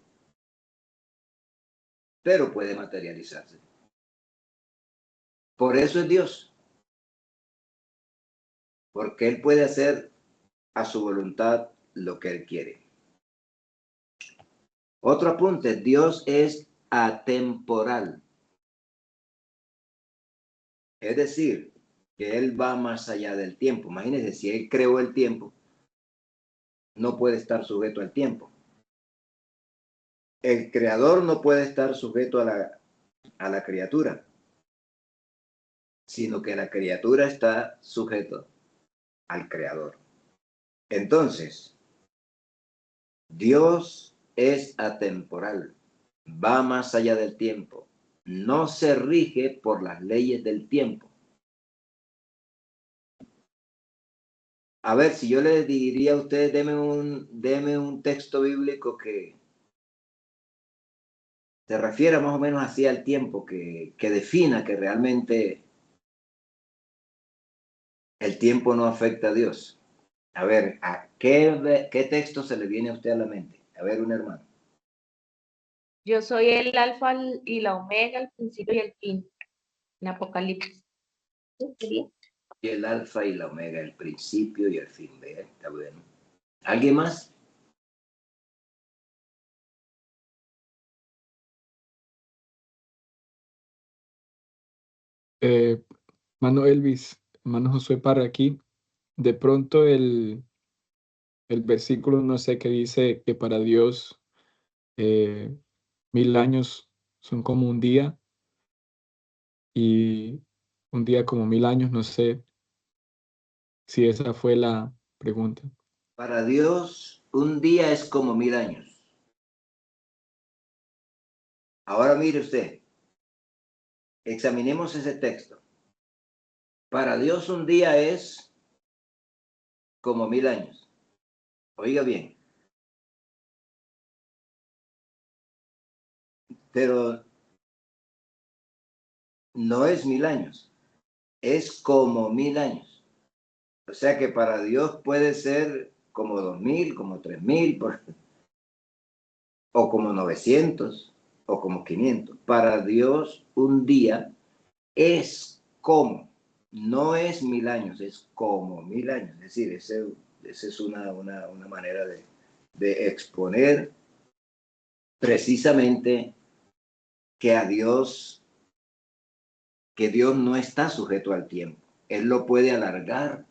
pero puede materializarse. Por eso es Dios. Porque Él puede hacer a su voluntad lo que Él quiere. Otro apunte, Dios es atemporal. Es decir, que Él va más allá del tiempo. Imagínense, si Él creó el tiempo, no puede estar sujeto al tiempo. El creador no puede estar sujeto a la criatura, sino que la criatura está sujeto al Creador. Entonces, Dios es atemporal, va más allá del tiempo, no se rige por las leyes del tiempo. A ver, si yo le diría a ustedes, deme un texto bíblico que se refiera más o menos así al tiempo, que defina que realmente el tiempo no afecta a Dios. A ver, ¿a qué texto se le viene a usted a la mente? A ver, un hermano. Yo soy el alfa y la omega, el principio y el fin. En Apocalipsis. ¿Sí sería? Y el alfa y la omega, el principio y el fin. ¿Ve? Está bueno. ¿Alguien más? Hermano Elvis, hermano Josué Parra aquí. De pronto el versículo, no sé, que dice que para Dios 1000 años son como un día y un día como 1000 años, no sé si esa fue la pregunta. Para Dios, un día es como 1000 años. Ahora mire usted, examinemos ese texto. Para Dios un día es como 1000 años. Oiga bien, pero no es 1000 años, es como 1000 años. O sea que para Dios puede ser como 2000, como 3000, o como 900, o como 500. Para Dios un día es como, no es 1000 años, es como 1000 años. Es decir, esa es una manera de exponer precisamente que que Dios no está sujeto al tiempo. Él lo puede alargar,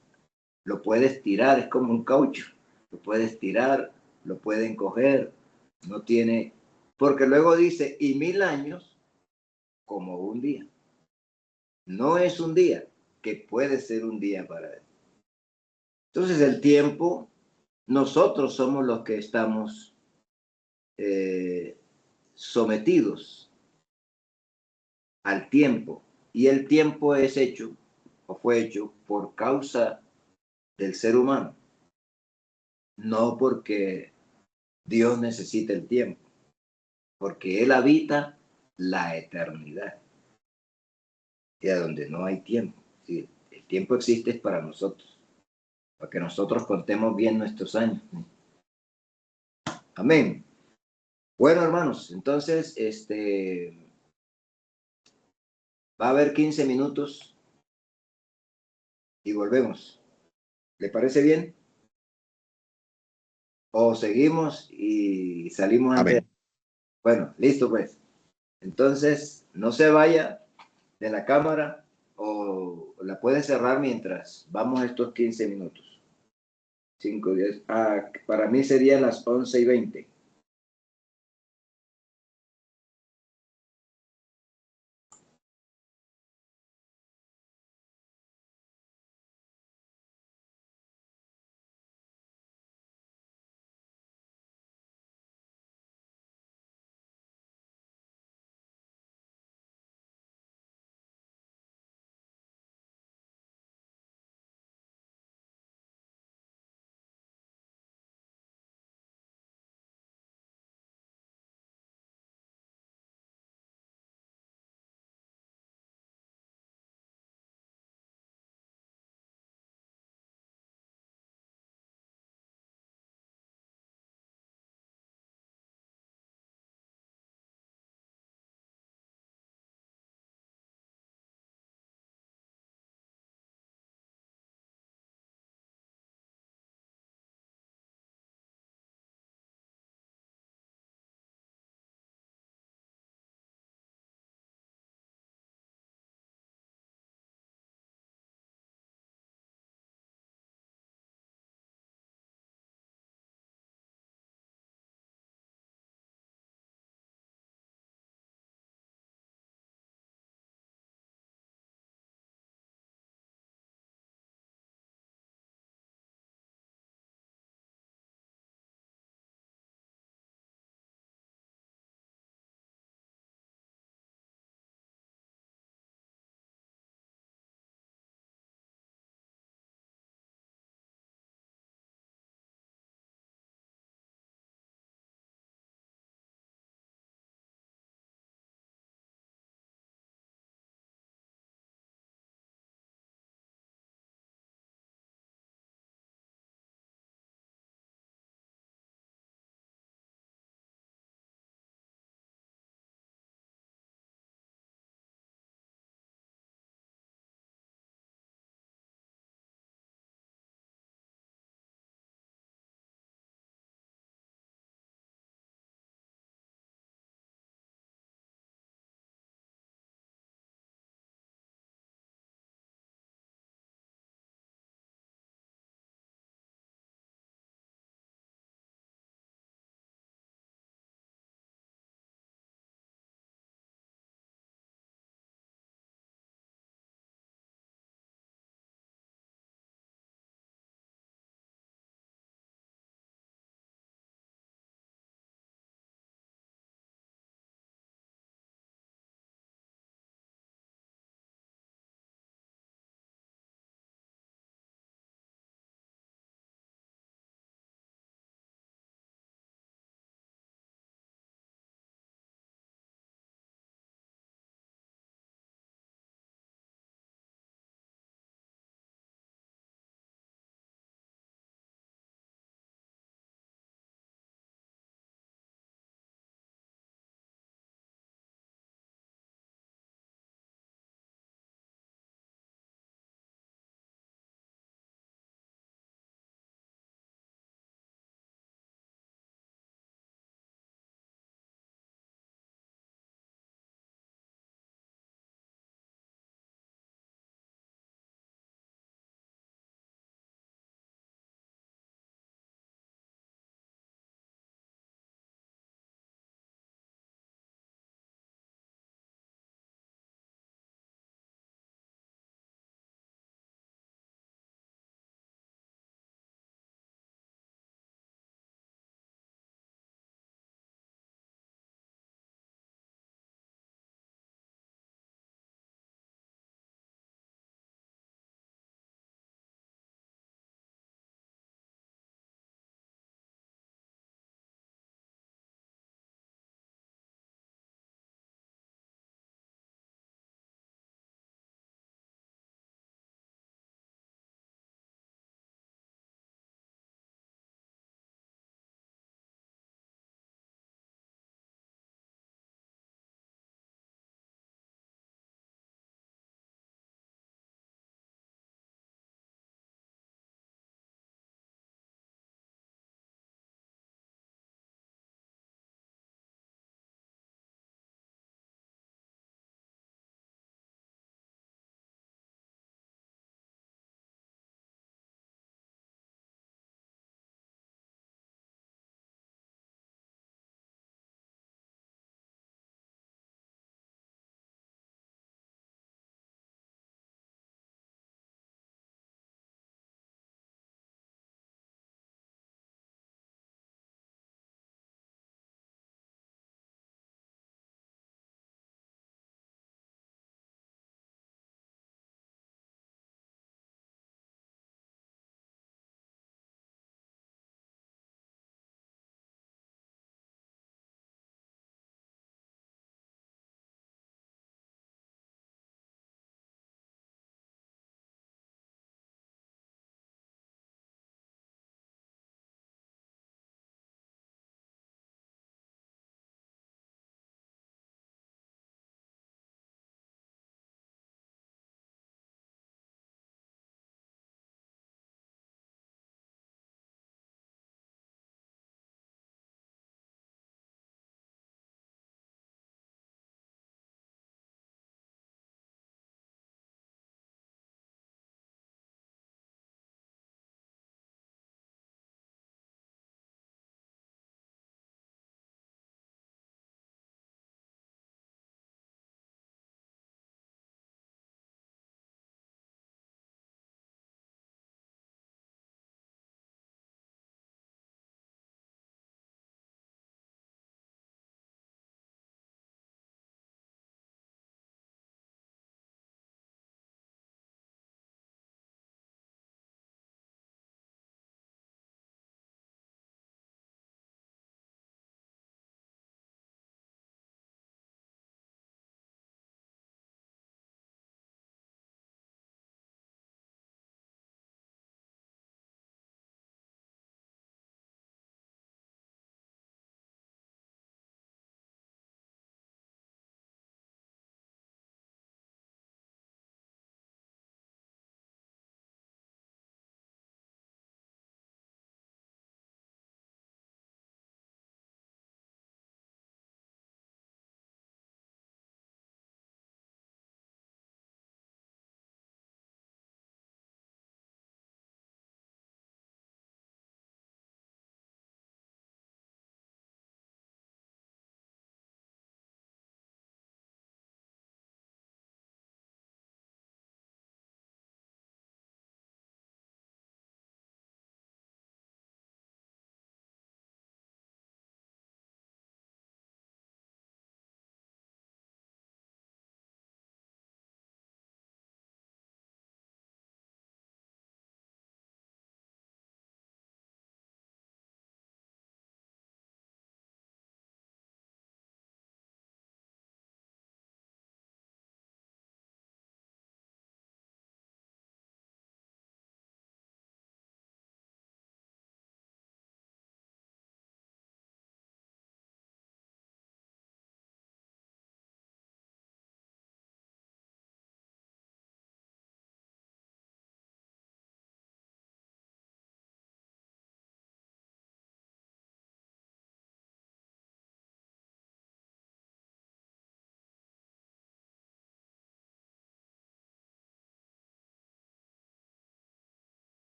lo puede estirar, es como un caucho. Lo puede estirar, lo puede encoger, no tiene, porque luego dice, y 1000 años como un día. No es un día, que puede ser un día para él. Entonces el tiempo, nosotros somos los que estamos sometidos al tiempo. Y el tiempo es hecho, o fue hecho, por causa del ser humano. No porque Dios necesita el tiempo, porque Él habita la eternidad. Y a donde no hay tiempo. Sí, el tiempo existe es para nosotros, para que nosotros contemos bien nuestros años. Amén. Bueno, hermanos, entonces, va a haber 15 minutos y volvemos. ¿Le parece bien? ¿O seguimos y salimos antes? Amén. Bueno, listo pues. Entonces, no se vaya de la cámara o la puede cerrar mientras vamos estos 15 minutos. 5, 10. Para mí serían las 11:20.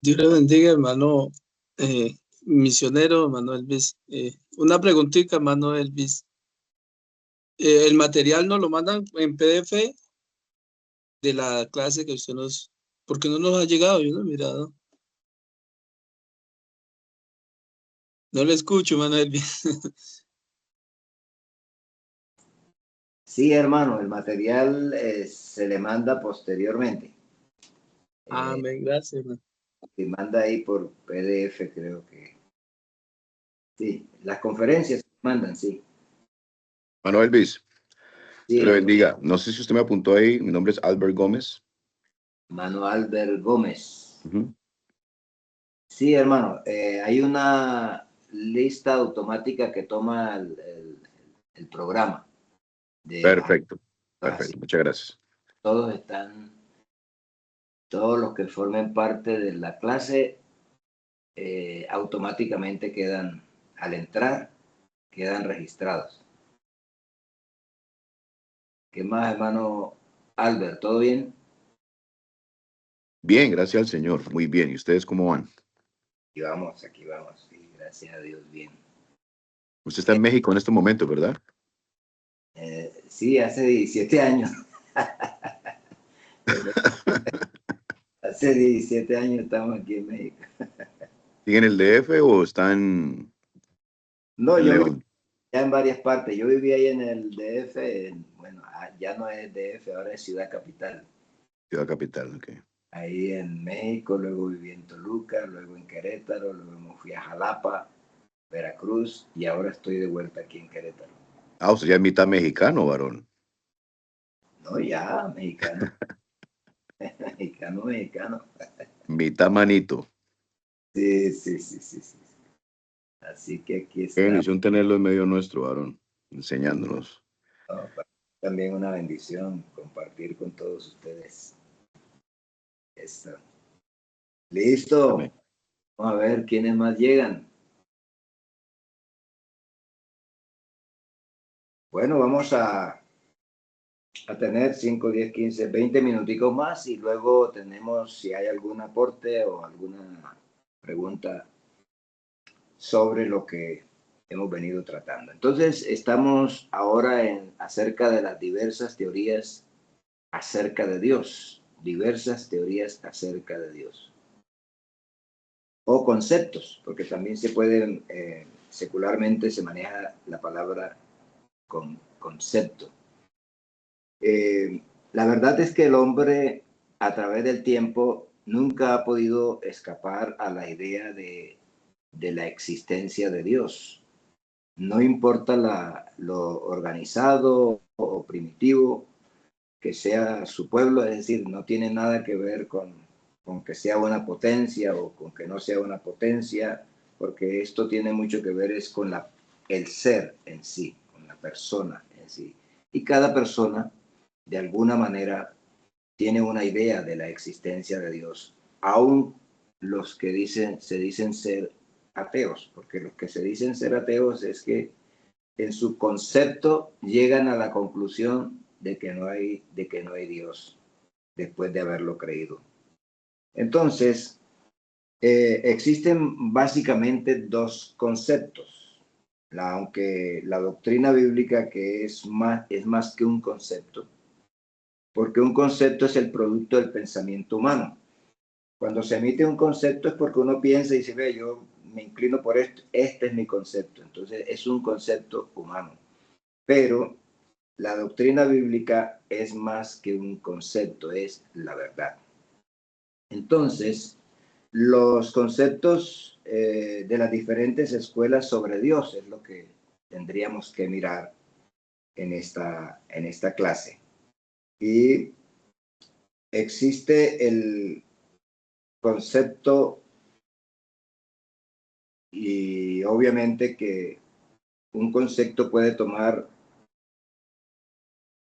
Dios le bendiga, hermano misionero, hermano Elvis. Una preguntita, hermano Elvis. ¿El material nos lo mandan en PDF de la clase que usted nos... Porque no nos ha llegado, yo no he mirado. No le escucho, hermano Elvis. Sí, hermano, el material se le manda posteriormente. Amén, gracias, hermano. Se manda ahí por PDF, creo que. Sí, las conferencias se mandan, sí. Manuel Elvis, Sí, Dios le bendiga. No sé si usted me apuntó ahí. Mi nombre es Albert Gómez. Manuel Albert Gómez. Ujú. Sí, hermano, hay una lista automática que toma el programa. Perfecto, perfecto. Muchas gracias. Todos los que formen parte de la clase automáticamente al entrar, quedan registrados. ¿Qué más, hermano Albert? ¿Todo bien? Bien, gracias al Señor. Muy bien. ¿Y ustedes cómo van? Aquí vamos. Sí, gracias a Dios, bien. Usted está en México en este momento, ¿verdad? Sí, hace 17 años. Hace 17 años estamos aquí en México. ¿Y en el DF o están No, en yo León? ya en varias partes. Yo viví ahí en el DF, bueno, ya no es DF, ahora es Ciudad Capital. Ciudad Capital, ok. Ahí en México, luego viví en Toluca, luego en Querétaro, luego me fui a Jalapa, Veracruz y ahora estoy de vuelta aquí en Querétaro. Ah, usted ya es mitad mexicano, varón. No, ya, mexicano. mexicano. Mitad manito. Sí. Así que aquí Qué está. bendición tenerlo en medio nuestro, varón, enseñándonos. No, también una bendición compartir con todos ustedes. Eso. Listo. Amén. Vamos a ver quiénes más llegan. Bueno, vamos a tener 5, 10, 15, 20 minuticos más y luego tenemos si hay algún aporte o alguna pregunta sobre lo que hemos venido tratando. Entonces, estamos ahora acerca de las diversas teorías acerca de Dios, diversas teorías acerca de Dios. O conceptos, porque también se pueden, secularmente se maneja la palabra con concepto. La verdad es que el hombre a través del tiempo nunca ha podido escapar a la idea de la existencia de Dios. No importa lo organizado o primitivo que sea su pueblo, es decir, no tiene nada que ver con que sea una potencia o con que no sea una potencia, porque esto tiene mucho que ver es con el ser en sí, con la persona en sí. Y cada persona, de alguna manera, tiene una idea de la existencia de Dios, aún los que se dicen ser ateos, porque los que se dicen ser ateos es que en su concepto llegan a la conclusión de que no hay Dios después de haberlo creído. Entonces, existen básicamente dos conceptos, aunque la doctrina bíblica que es más que un concepto, porque un concepto es el producto del pensamiento humano. Cuando se emite un concepto es porque uno piensa y dice, ve, yo me inclino por esto, este es mi concepto. Entonces es un concepto humano. Pero la doctrina bíblica es más que un concepto, es la verdad. Entonces, los conceptos de las diferentes escuelas sobre Dios es lo que tendríamos que mirar en esta clase. Y existe el concepto y obviamente que un concepto puede tomar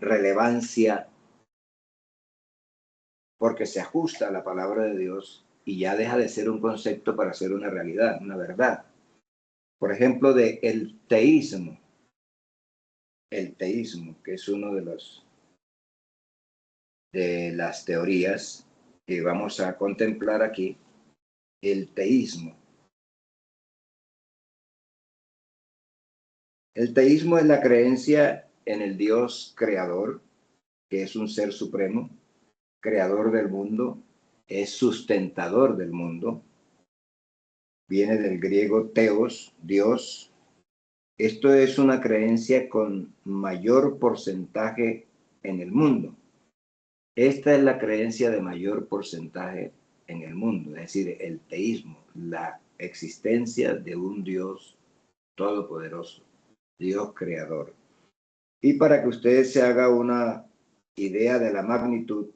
relevancia porque se ajusta a la palabra de Dios y ya deja de ser un concepto para ser una realidad, una verdad. Por ejemplo, el teísmo, que es uno de las teorías que vamos a contemplar aquí, el teísmo. El teísmo es la creencia en el Dios creador, que es un ser supremo, creador del mundo, es sustentador del mundo. Viene del griego teos, Dios. Esto es una creencia con mayor porcentaje en el mundo. Esta es la creencia de mayor porcentaje en el mundo, es decir, el teísmo, la existencia de un Dios todopoderoso, Dios creador. Y para que ustedes se haga una idea de la magnitud,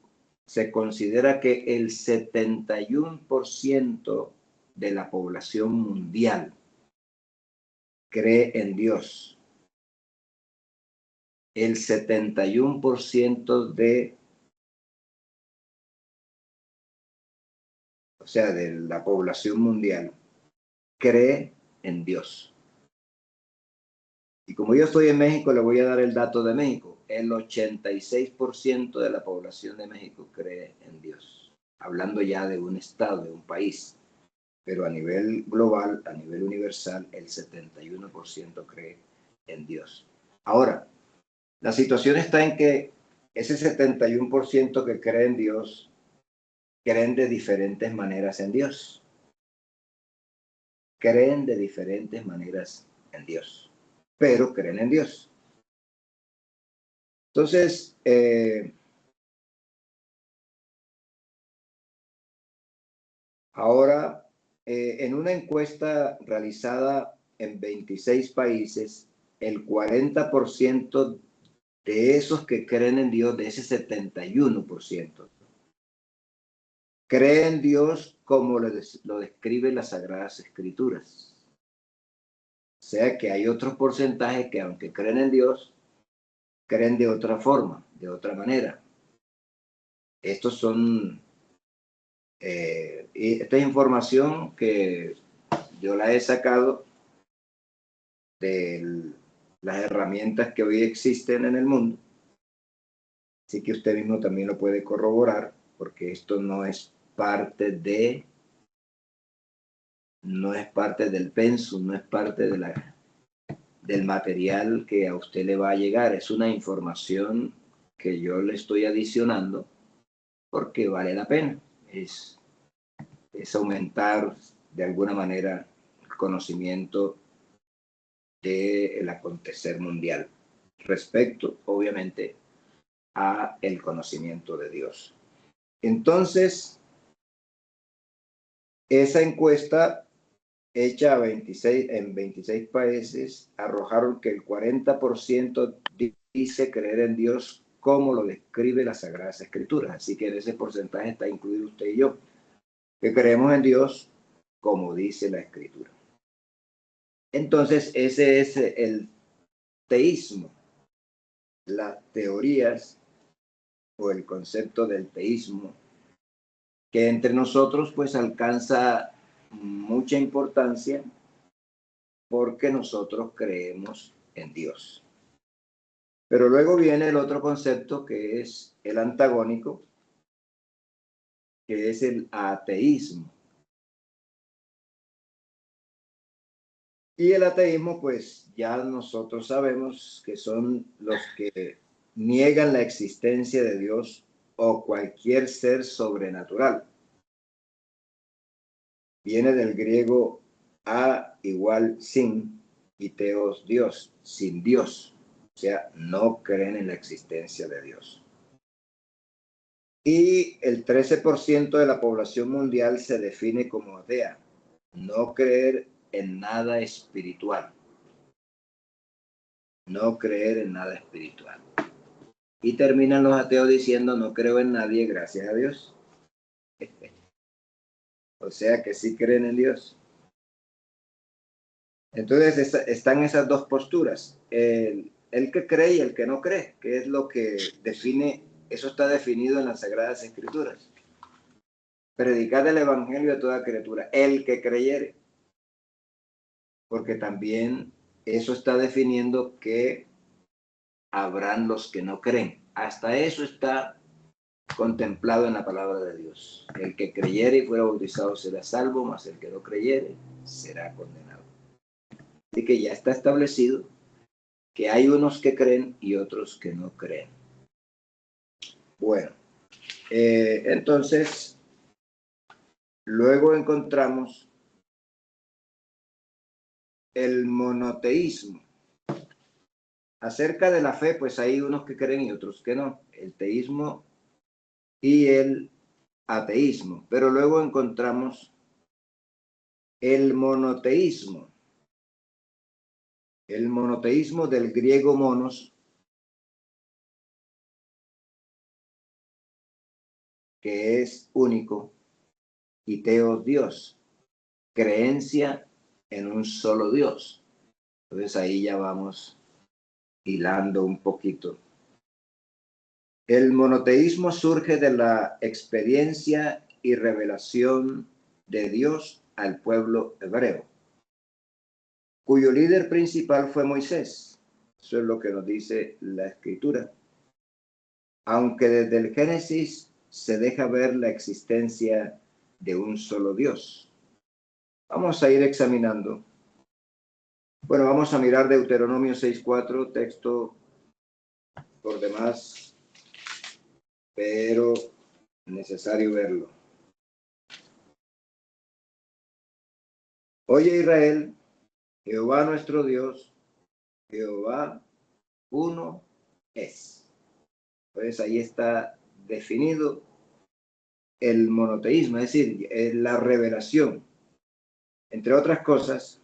se considera que el 71% de la población mundial cree en Dios. El 71% de la población mundial cree en Dios. Y como yo estoy en México, le voy a dar el dato de México. El 86% de la población de México cree en Dios. Hablando ya de un estado, de un país. Pero a nivel global, a nivel universal, el 71% cree en Dios. Ahora, la situación está en que ese 71% que cree en Dios, creen de diferentes maneras en Dios. Creen de diferentes maneras en Dios, pero creen en Dios. Entonces, ahora, en una encuesta realizada en 26 países, el 40% de esos que creen en Dios, de ese 71%, creen en Dios como lo describen las Sagradas Escrituras. O sea que hay otros porcentajes que, aunque creen en Dios, creen de otra forma, de otra manera. Estos son, esta es información que yo la he sacado de las herramientas que hoy existen en el mundo. Así que usted mismo también lo puede corroborar, porque esto no es parte del pensum, no es parte del material que a usted le va a llegar. Es una información que yo le estoy adicionando porque vale la pena. Es aumentar de alguna manera el conocimiento del acontecer mundial respecto, obviamente, a el conocimiento de Dios. Entonces, esa encuesta hecha en 26 países arrojaron que el 40% dice creer en Dios como lo describe las Sagradas Escrituras. Así que en ese porcentaje está incluido usted y yo, que creemos en Dios como dice la Escritura. Entonces, ese es el teísmo, las teorías o el concepto del teísmo, que entre nosotros pues alcanza mucha importancia porque nosotros creemos en Dios. Pero luego viene el otro concepto que es el antagónico, que es el ateísmo. Y el ateísmo, pues ya nosotros sabemos que son los que niegan la existencia de Dios o cualquier ser sobrenatural. Viene del griego a igual sin y teos Dios, sin Dios. O sea, no creen en la existencia de Dios. Y el 13% de la población mundial se define como atea, no creer en nada espiritual. No creer en nada espiritual. Y terminan los ateos diciendo, no creo en nadie, gracias a Dios. O sea que sí creen en Dios. Entonces están esas dos posturas, el que cree y el que no cree, que es lo que define, eso está definido en las Sagradas Escrituras. Predicar el Evangelio a toda criatura, el que creyere. Porque también eso está definiendo que habrán los que no creen. Hasta eso está contemplado en la palabra de Dios. El que creyere y fuera bautizado será salvo, mas el que no creyere será condenado. Así que ya está establecido que hay unos que creen y otros que no creen. Bueno, entonces, luego encontramos el monoteísmo. Acerca de la fe, pues hay unos que creen y otros que no. El teísmo y el ateísmo. Pero luego encontramos el monoteísmo. El monoteísmo del griego monos, que es único, y teos Dios, creencia en un solo Dios. Entonces ahí ya vamos hilando un poquito. El monoteísmo surge de la experiencia y revelación de Dios al pueblo hebreo, cuyo líder principal fue Moisés. Eso es lo que nos dice la Escritura. Aunque desde el Génesis se deja ver la existencia de un solo Dios. Vamos a ir examinando. Bueno, vamos a mirar Deuteronomio 6:4, texto por demás, pero necesario verlo. Oye Israel, Jehová nuestro Dios, Jehová uno es. Pues ahí está definido el monoteísmo, es decir, la revelación. Entre otras cosas,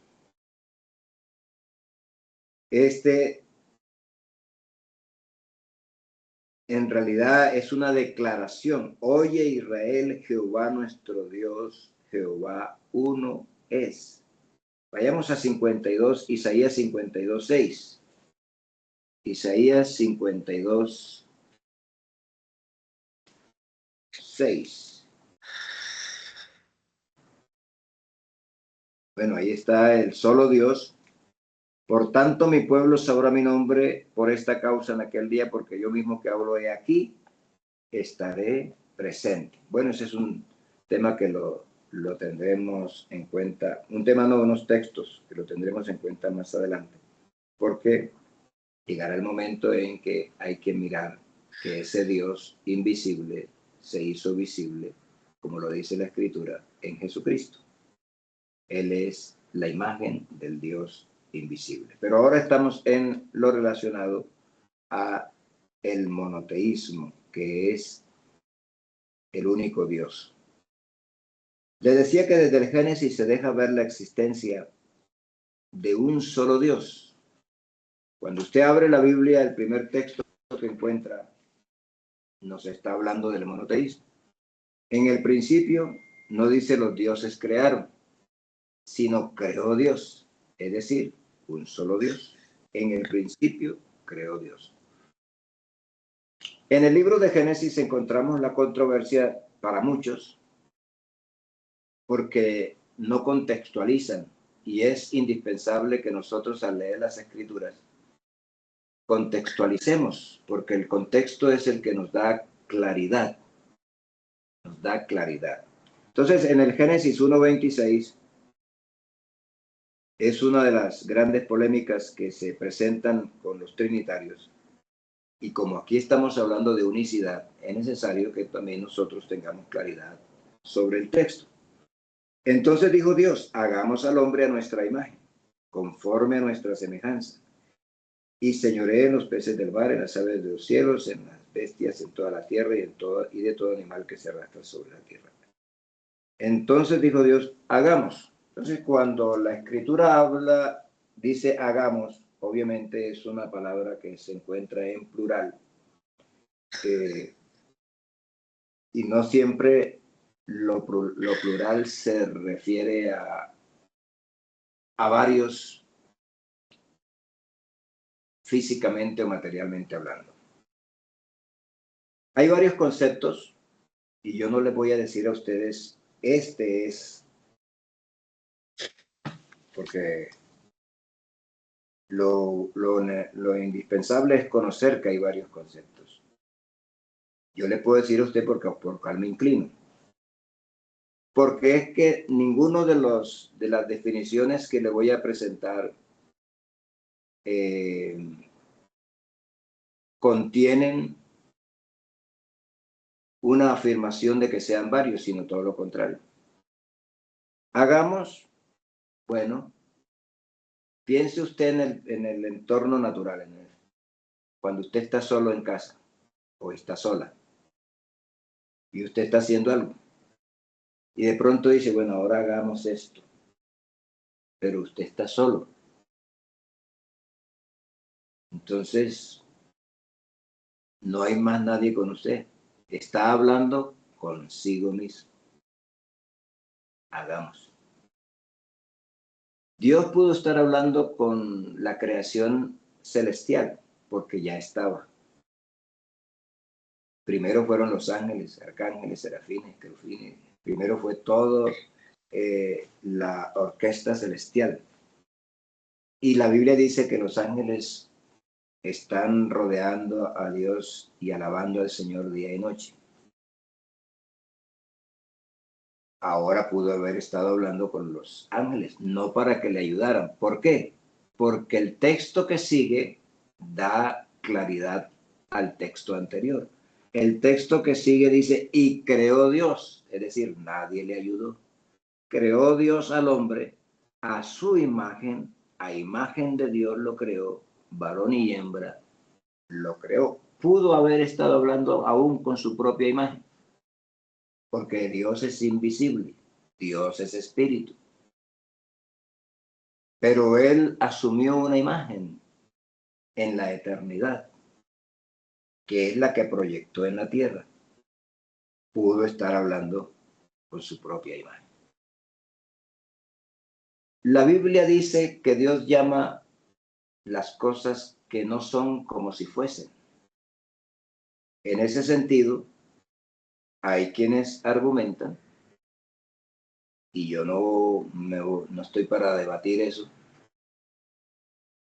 en realidad es una declaración. Oye Israel, Jehová nuestro Dios, Jehová uno es. Vayamos a 52, Isaías 52:6. Isaías 52:6. Bueno, ahí está el solo Dios. Por tanto, mi pueblo sabrá mi nombre por esta causa en aquel día, porque yo mismo que hablo he aquí, estaré presente. Bueno, ese es un tema que lo tendremos en cuenta, un tema no, unos textos que lo tendremos en cuenta más adelante, porque llegará el momento en que hay que mirar que ese Dios invisible se hizo visible, como lo dice la Escritura, en Jesucristo. Él es la imagen del Dios invisible. Pero ahora estamos en lo relacionado a el monoteísmo, que es el único Dios. Le decía que desde el Génesis se deja ver la existencia de un solo Dios. Cuando usted abre la Biblia, el primer texto que encuentra nos está hablando del monoteísmo. En el principio no dice los dioses crearon, sino creó Dios, es decir, un solo Dios. En el principio creó Dios. En el libro de Génesis encontramos la controversia para muchos porque no contextualizan y es indispensable que nosotros al leer las Escrituras contextualicemos, porque el contexto es el que nos da claridad. Nos da claridad. Entonces, en el Génesis 1:26 es una de las grandes polémicas que se presentan con los trinitarios. Y como aquí estamos hablando de unicidad, es necesario que también nosotros tengamos claridad sobre el texto. Entonces dijo Dios, hagamos al hombre a nuestra imagen, conforme a nuestra semejanza, y señoree en los peces del mar, en las aves de los cielos, en las bestias, en toda la tierra y de todo animal que se arrastra sobre la tierra. Entonces dijo Dios, hagamos. Entonces cuando la Escritura habla, dice hagamos, obviamente es una palabra que se encuentra en plural. Y no siempre lo plural se refiere a varios físicamente o materialmente hablando. Hay varios conceptos y yo no les voy a decir a ustedes, este es, porque lo indispensable es conocer que hay varios conceptos. Yo le puedo decir a usted por cuál me inclino. Porque es que ninguno de las definiciones que le voy a presentar contienen una afirmación de que sean varios, sino todo lo contrario. Hagamos, bueno, piense usted en el entorno natural, cuando usted está solo en casa o está sola y usted está haciendo algo. Y de pronto dice, bueno, ahora hagamos esto. Pero usted está solo. Entonces, no hay más nadie con usted. Está hablando consigo mismo. Hagamos. Dios pudo estar hablando con la creación celestial, porque ya estaba. Primero fueron los ángeles, arcángeles, serafines, querubines. Primero fue todo la orquesta celestial. Y la Biblia dice que los ángeles están rodeando a Dios y alabando al Señor día y noche. Ahora pudo haber estado hablando con los ángeles, no para que le ayudaran. ¿Por qué? Porque el texto que sigue da claridad al texto anterior. El texto que sigue dice, y creó Dios, es decir, nadie le ayudó. Creó Dios al hombre a su imagen, a imagen de Dios lo creó, varón y hembra lo creó. Pudo haber estado hablando aún con su propia imagen, porque Dios es invisible, Dios es espíritu. Pero él asumió una imagen en la eternidad, que es la que proyectó en la tierra. Pudo estar hablando con su propia imagen. La Biblia dice que Dios llama las cosas que no son como si fuesen. En ese sentido, hay quienes argumentan, y yo no estoy para debatir eso,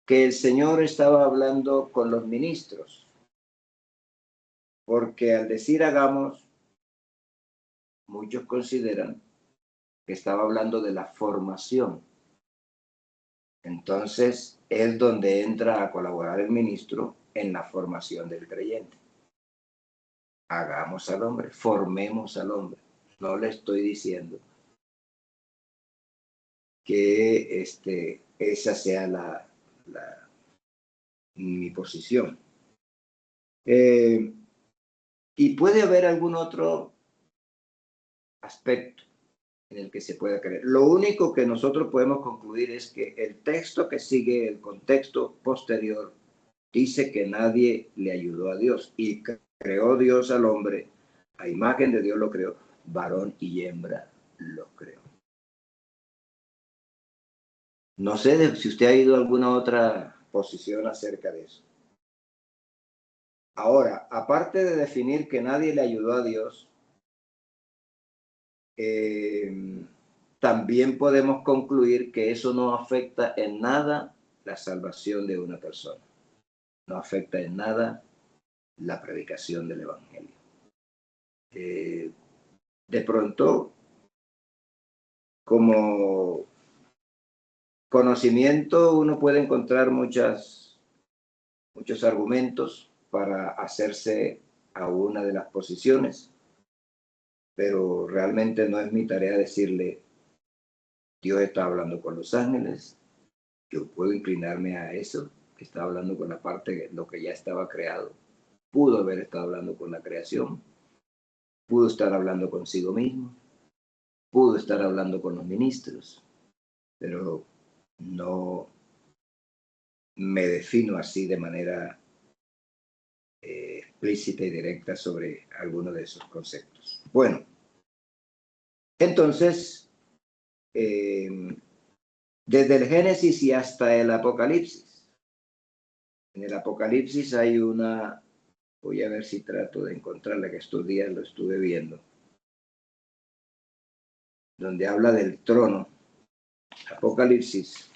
que el Señor estaba hablando con los ministros, porque al decir hagamos, muchos consideran que estaba hablando de la formación. Entonces es donde entra a colaborar el ministro en la formación del creyente. Hagamos al hombre, formemos al hombre. No le estoy diciendo que esa sea mi posición. Y puede haber algún otro aspecto en el que se pueda creer. Lo único que nosotros podemos concluir es que el texto que sigue, el contexto posterior, dice que nadie le ayudó a Dios y creó Dios al hombre, a imagen de Dios lo creó, varón y hembra lo creó. No sé si usted ha ido a alguna otra posición acerca de eso. Ahora, aparte de definir que nadie le ayudó a Dios, también podemos concluir que eso no afecta en nada la salvación de una persona. No afecta en nada la predicación del Evangelio. De pronto, como conocimiento, uno puede encontrar muchos argumentos para hacerse a una de las posiciones, pero realmente no es mi tarea decirle, Dios está hablando con los ángeles, yo puedo inclinarme a eso, que está hablando con la parte de lo que ya estaba creado. Pudo haber estado hablando con la creación, pudo estar hablando consigo mismo, pudo estar hablando con los ministros, pero no me defino así de manera explícita y directa sobre alguno de esos conceptos. Bueno, entonces, desde el Génesis y hasta el Apocalipsis. En el Apocalipsis hay voy a ver si trato de encontrarla, que estos días lo estuve viendo, donde habla del trono. Apocalipsis.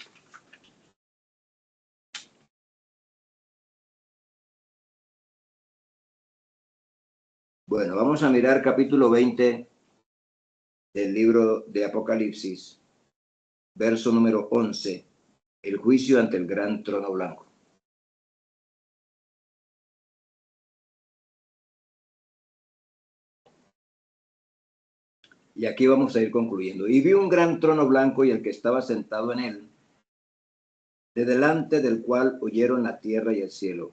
Bueno, vamos a mirar capítulo 20 del libro de Apocalipsis, verso número 11, el juicio ante el gran trono blanco. Y aquí vamos a ir concluyendo. Y vi un gran trono blanco y el que estaba sentado en él, de delante del cual huyeron la tierra y el cielo,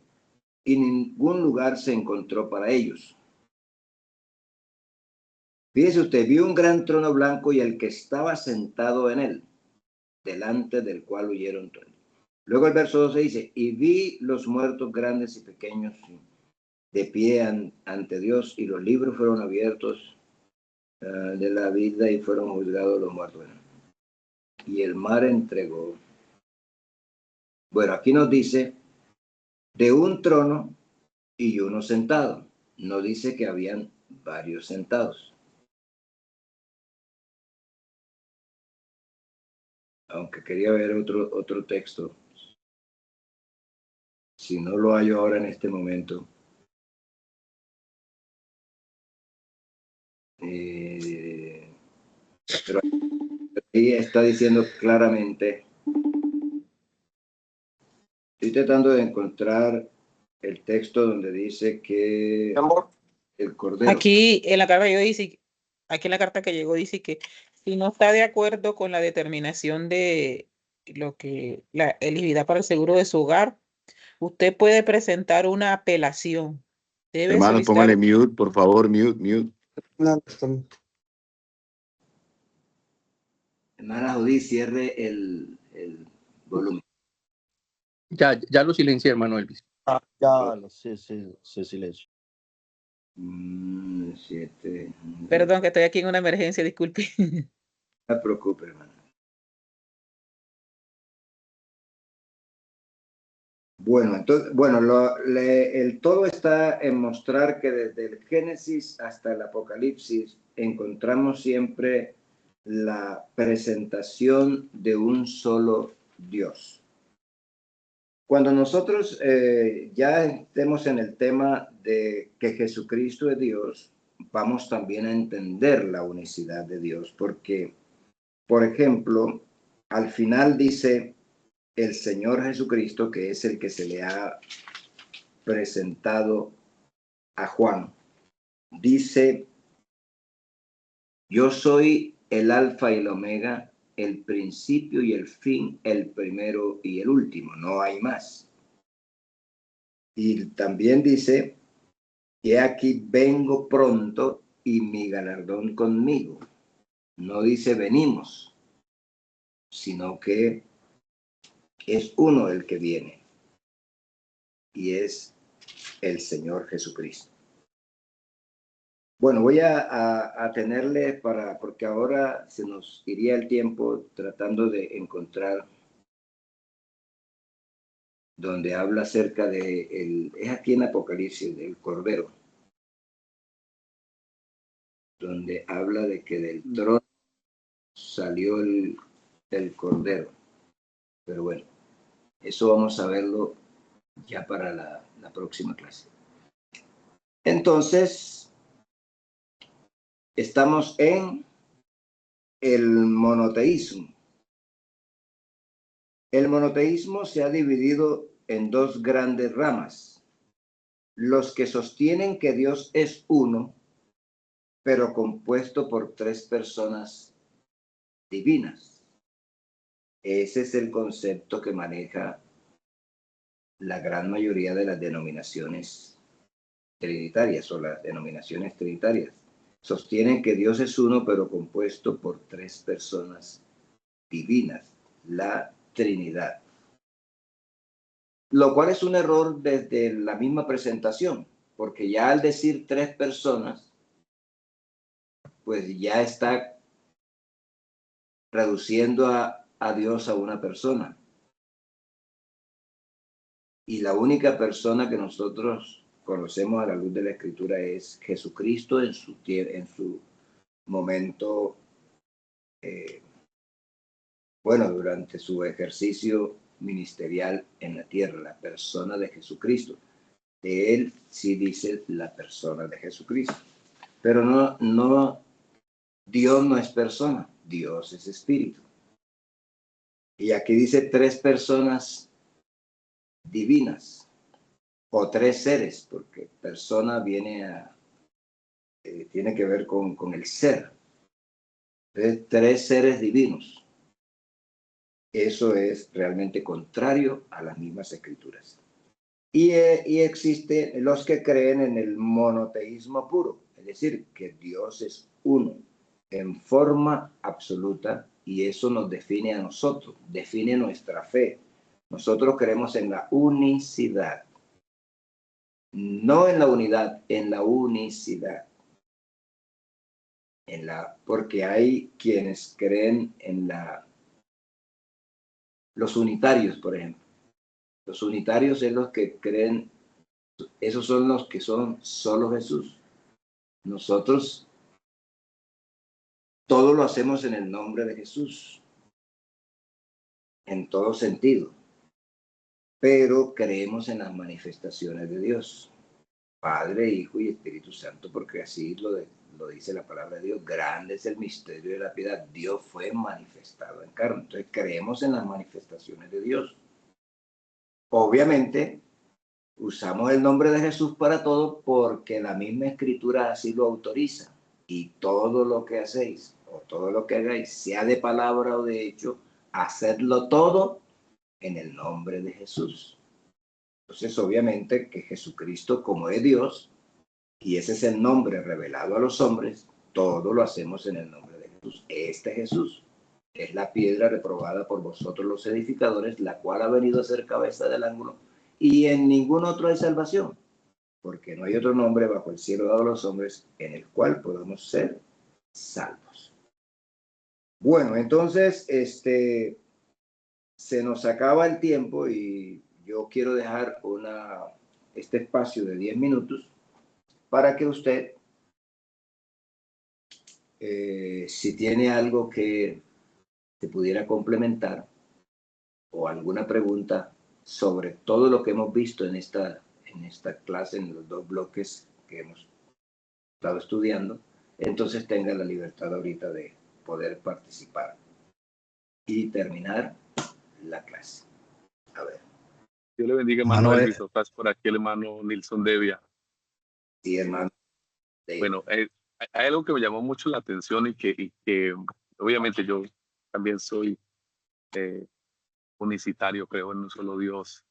y ningún lugar se encontró para ellos. Fíjese usted, vi un gran trono blanco y el que estaba sentado en él, delante del cual huyeron todos. Luego el verso 12 dice, y vi los muertos grandes y pequeños de pie ante Dios, y los libros fueron abiertos de la vida y fueron juzgados los muertos. Y el mar entregó. Bueno, aquí nos dice de un trono y uno sentado. No dice que habían varios sentados. Aunque quería ver otro texto. Si no lo hallo ahora en este momento. Pero ahí está diciendo claramente. Estoy tratando de encontrar el texto donde dice que el cordero. Aquí en la carta que llegó dice que si no está de acuerdo con la determinación de lo que la elegibilidad para el seguro de su hogar, usted puede presentar una apelación. Debe Hermano, solicitar. póngale mute, por favor, mute. Hermana Judy, cierre el volumen. Ya lo silencié, hermano Elvis. Sí, silencio. 7. Perdón, que estoy aquí en una emergencia, disculpe. No se preocupe, hermano. Bueno, entonces, el todo está en mostrar que desde el Génesis hasta el Apocalipsis encontramos siempre la presentación de un solo Dios. Cuando nosotros ya estemos en el tema de que Jesucristo es Dios, vamos también a entender la unicidad de Dios, porque, por ejemplo, al final dice el Señor Jesucristo, que es el que se le ha presentado a Juan, dice, yo soy el alfa y el omega, el principio y el fin, el primero y el último, no hay más. Y también dice, que aquí vengo pronto y mi galardón conmigo. No dice venimos, sino que es uno el que viene. Y es el Señor Jesucristo. Bueno, voy a tenerle porque ahora se nos iría el tiempo tratando de encontrar donde habla acerca es aquí en Apocalipsis, del Cordero, donde habla de que del trono salió el Cordero. Pero bueno, eso vamos a verlo ya para la próxima clase. Entonces, estamos en el monoteísmo. El monoteísmo se ha dividido en dos grandes ramas. Los que sostienen que Dios es uno, pero compuesto por tres personas divinas. Ese es el concepto que maneja la gran mayoría de las denominaciones trinitarias o las denominaciones trinitarias. Sostienen que Dios es uno, pero compuesto por tres personas divinas, la Trinidad. Lo cual es un error desde la misma presentación, porque ya al decir tres personas, pues ya está reduciendo a Dios a una persona. Y la única persona que nosotros conocemos a la luz de la Escritura es Jesucristo en su momento, durante su ejercicio ministerial en la tierra, la persona de Jesucristo. De él sí dice la persona de Jesucristo. Pero no, Dios no es persona, Dios es espíritu. Y aquí dice 3 personas divinas o 3 seres, porque persona tiene que ver con el ser. Entonces, 3 seres divinos. Eso es realmente contrario a las mismas escrituras. Y existen los que creen en el monoteísmo puro, es decir, que Dios es uno en forma absoluta, y eso nos define a nosotros, define nuestra fe. Nosotros creemos en la unicidad, no en la unidad, en la unicidad. Porque hay quienes creen en los unitarios, por ejemplo. Los unitarios es los que creen, esos son los que son solo Jesús. Nosotros todo lo hacemos en el nombre de Jesús, en todo sentido, pero creemos en las manifestaciones de Dios, Padre, Hijo y Espíritu Santo, porque así lo dice la palabra de Dios. Grande es el misterio de la piedad. Dios fue manifestado en carne. Entonces creemos en las manifestaciones de Dios. Obviamente, usamos el nombre de Jesús para todo porque la misma escritura así lo autoriza. Y todo lo que hacéis o todo lo que hagáis, sea de palabra o de hecho, hacedlo todo en el nombre de Jesús. Entonces, obviamente que Jesucristo, como es Dios, y ese es el nombre revelado a los hombres, todo lo hacemos en el nombre de Jesús. Este Jesús es la piedra reprobada por vosotros los edificadores, la cual ha venido a ser cabeza del ángulo, y en ningún otro hay salvación, porque no hay otro nombre bajo el cielo dado a los hombres en el cual podamos ser salvos. Bueno, entonces, se nos acaba el tiempo y yo quiero dejar este espacio de 10 minutos para que usted, si tiene algo que te pudiera complementar o alguna pregunta sobre todo lo que hemos visto en esta clase, en los 2 bloques que hemos estado estudiando, entonces tenga la libertad ahorita de poder participar y terminar la clase. A ver. Dios le bendiga, hermano Elvis. Estás por aquí, el hermano Nilson Devia. Sí, hermano. Bueno, hay algo que me llamó mucho la atención y que obviamente yo también soy unicitario, creo en un solo Dios.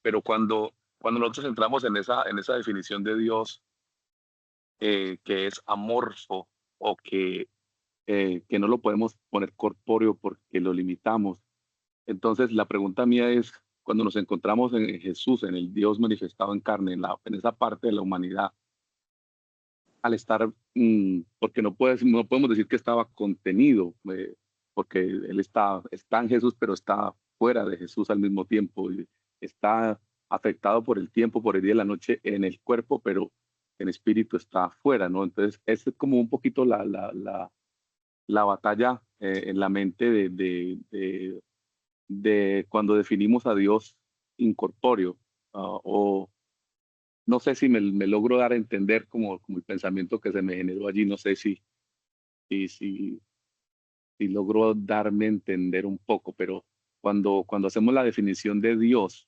Pero cuando nosotros entramos en esa definición de Dios, que es amorfo o que no lo podemos poner corpóreo porque lo limitamos. Entonces, la pregunta mía es, cuando nos encontramos en Jesús, en el Dios manifestado en carne, en esa parte de la humanidad, al estar, porque no podemos decir que estaba contenido, porque Él está en Jesús, pero está fuera de Jesús al mismo tiempo, y está afectado por el tiempo, por el día y la noche en el cuerpo, pero en espíritu está afuera, ¿no? Entonces, es como un poquito la batalla en la mente de cuando definimos a Dios incorpóreo, o no sé si me logro dar a entender como el pensamiento que se me generó allí, no sé si logro darme a entender un poco, pero cuando hacemos la definición de Dios,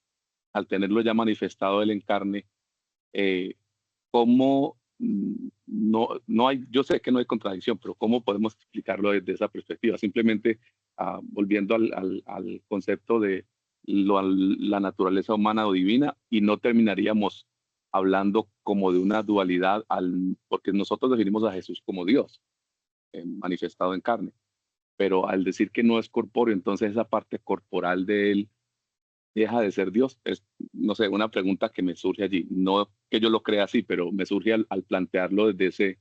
al tenerlo ya manifestado Él en carne, ¿cómo no hay, yo sé que no hay contradicción, pero cómo podemos explicarlo desde esa perspectiva? Simplemente volviendo al concepto de la naturaleza humana o divina, y no terminaríamos hablando como de una dualidad, porque nosotros definimos a Jesús como Dios, manifestado en carne, pero al decir que no es corpóreo, entonces esa parte corporal de Él deja de ser Dios. Es, no sé, una pregunta que me surge allí. No que yo lo crea así, pero me surge al plantearlo desde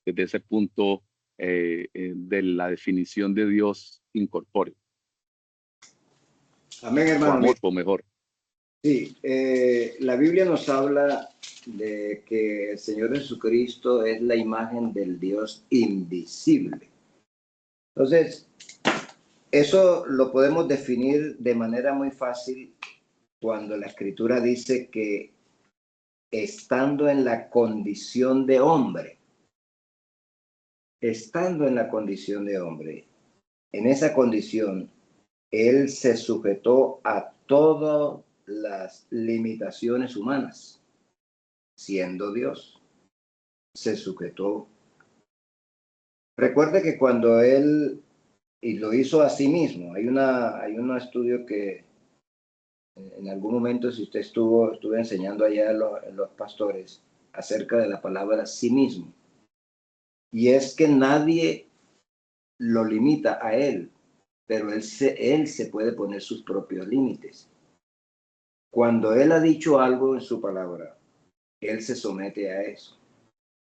ese punto de la definición de Dios incorpóreo. Amén, hermano. O mejor. Sí, la Biblia nos habla de que el Señor Jesucristo es la imagen del Dios invisible. Entonces, eso lo podemos definir de manera muy fácil cuando la Escritura dice que estando en la condición de hombre. Estando en la condición de hombre, en esa condición, él se sujetó a todas las limitaciones humanas, siendo Dios. Se sujetó. Recuerde que cuando él, y lo hizo a sí mismo, hay un estudio que en algún momento, si usted estuve enseñando allá a los pastores acerca de la palabra sí mismo, y es que nadie lo limita a él, pero él se puede poner sus propios límites. Cuando él ha dicho algo en su palabra, él se somete a eso,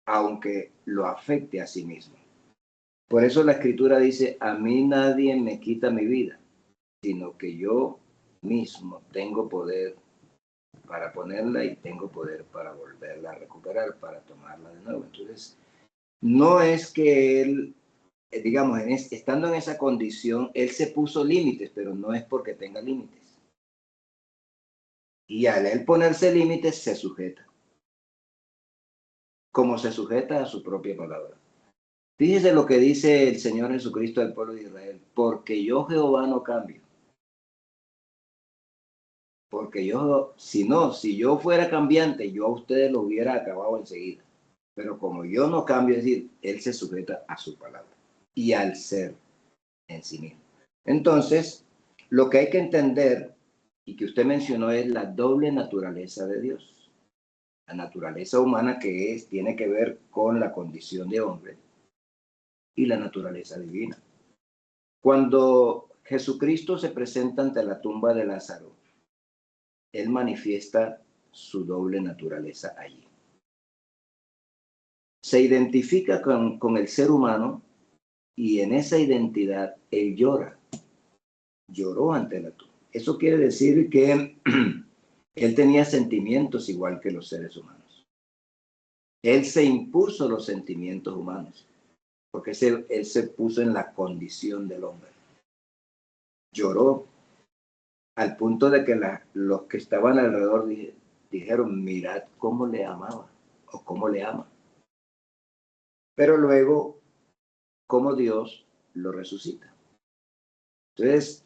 aunque lo afecte a sí mismo. Por eso la Escritura dice, a mí nadie me quita mi vida, sino que yo mismo tengo poder para ponerla y tengo poder para volverla a recuperar, para tomarla de nuevo. Entonces, no es que él, digamos, estando en esa condición, él se puso límites, pero no es porque tenga límites. Y al él ponerse límites, se sujeta. Como se sujeta a su propia palabra. Fíjese lo que dice el Señor Jesucristo al pueblo de Israel. Porque yo, Jehová, no cambio. Porque yo, si yo fuera cambiante, yo a ustedes lo hubiera acabado enseguida. Pero como yo no cambio, es decir, él se sujeta a su palabra y al ser en sí mismo. Entonces, lo que hay que entender y que usted mencionó es la doble naturaleza de Dios. La naturaleza humana que tiene que ver con la condición de hombre y la naturaleza divina. Cuando Jesucristo se presenta ante la tumba de Lázaro, él manifiesta su doble naturaleza allí. Se identifica con el ser humano y en esa identidad él lloró ante la tumba. Eso quiere decir que él tenía sentimientos igual que los seres humanos. Él se impuso los sentimientos humanos, porque él se puso en la condición del hombre. Lloró al punto de que los que estaban alrededor dijeron, mirad cómo le amaba o cómo le ama. Pero luego, cómo Dios lo resucita. Entonces,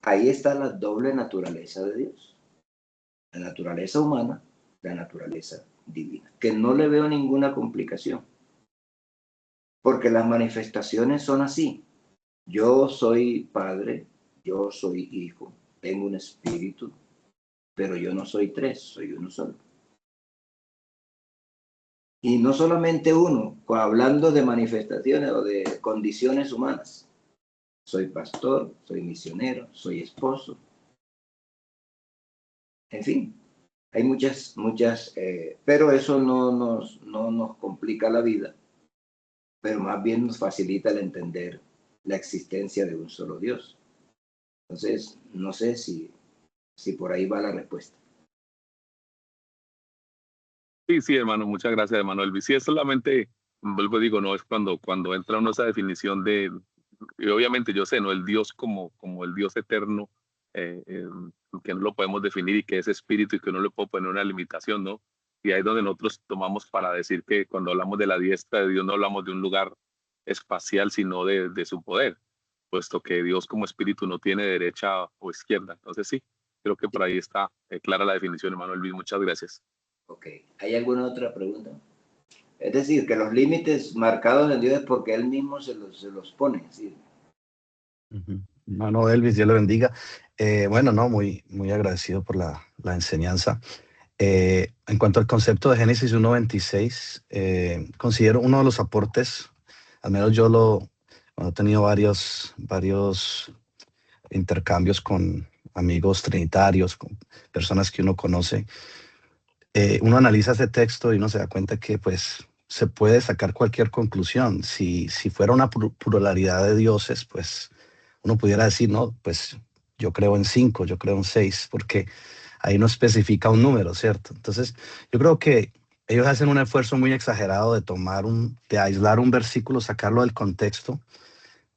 ahí está la doble naturaleza de Dios. La naturaleza humana, la naturaleza divina. Que no le veo ninguna complicación. Porque las manifestaciones son así. Yo soy padre, yo soy hijo, tengo un espíritu, pero yo no soy tres, soy uno solo. Y no solamente uno, hablando de manifestaciones o de condiciones humanas. Soy pastor, soy misionero, soy esposo. En fin, hay muchas, pero eso no nos complica la vida, pero más bien nos facilita el entender la existencia de un solo Dios. Entonces, no sé si por ahí va la respuesta. Sí, hermano, muchas gracias, hermano Elvis. Sí, es solamente, vuelvo digo, no es cuando entra uno a esa definición de, y obviamente yo sé, ¿no? El Dios como el Dios eterno, que no lo podemos definir y que es espíritu y que no le puedo poner una limitación, ¿no? Y ahí es donde nosotros tomamos para decir que cuando hablamos de la diestra de Dios no hablamos de un lugar espacial, sino de su poder, puesto que Dios como espíritu no tiene derecha o izquierda. Entonces sí, creo que por ahí está clara la definición, hermano Elvis. Muchas gracias. Ok, ¿hay alguna otra pregunta? Es decir, que los límites marcados en Dios es porque Él mismo se los pone. ¿Sí? Hermano Elvis, Dios le bendiga. Bueno, no, muy agradecido por la enseñanza. En cuanto al concepto de Génesis 1:26, considero uno de los aportes, al menos yo he tenido varios intercambios con amigos trinitarios, con personas que uno conoce. Uno analiza ese texto y uno se da cuenta que pues se puede sacar cualquier conclusión. Si fuera una pluralidad de dioses, pues uno pudiera decir, no, pues yo creo en 5, yo creo en 6, porque ahí no especifica un número, ¿cierto? Entonces, yo creo que ellos hacen un esfuerzo muy exagerado de aislar un versículo, sacarlo del contexto,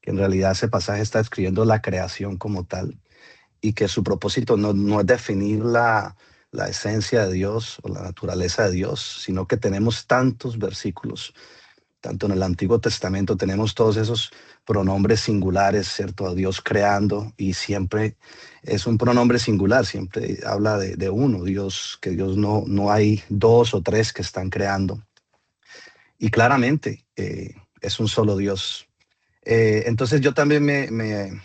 que en realidad ese pasaje está describiendo la creación como tal, y que su propósito no es definir la esencia de Dios o la naturaleza de Dios, sino que tenemos tantos versículos, tanto en el Antiguo Testamento tenemos todos esos pronombres singulares, ¿cierto? A Dios creando, y siempre es un pronombre singular, siempre habla de uno, Dios, que Dios no hay dos o tres que están creando. Y claramente es un solo Dios. Entonces yo también me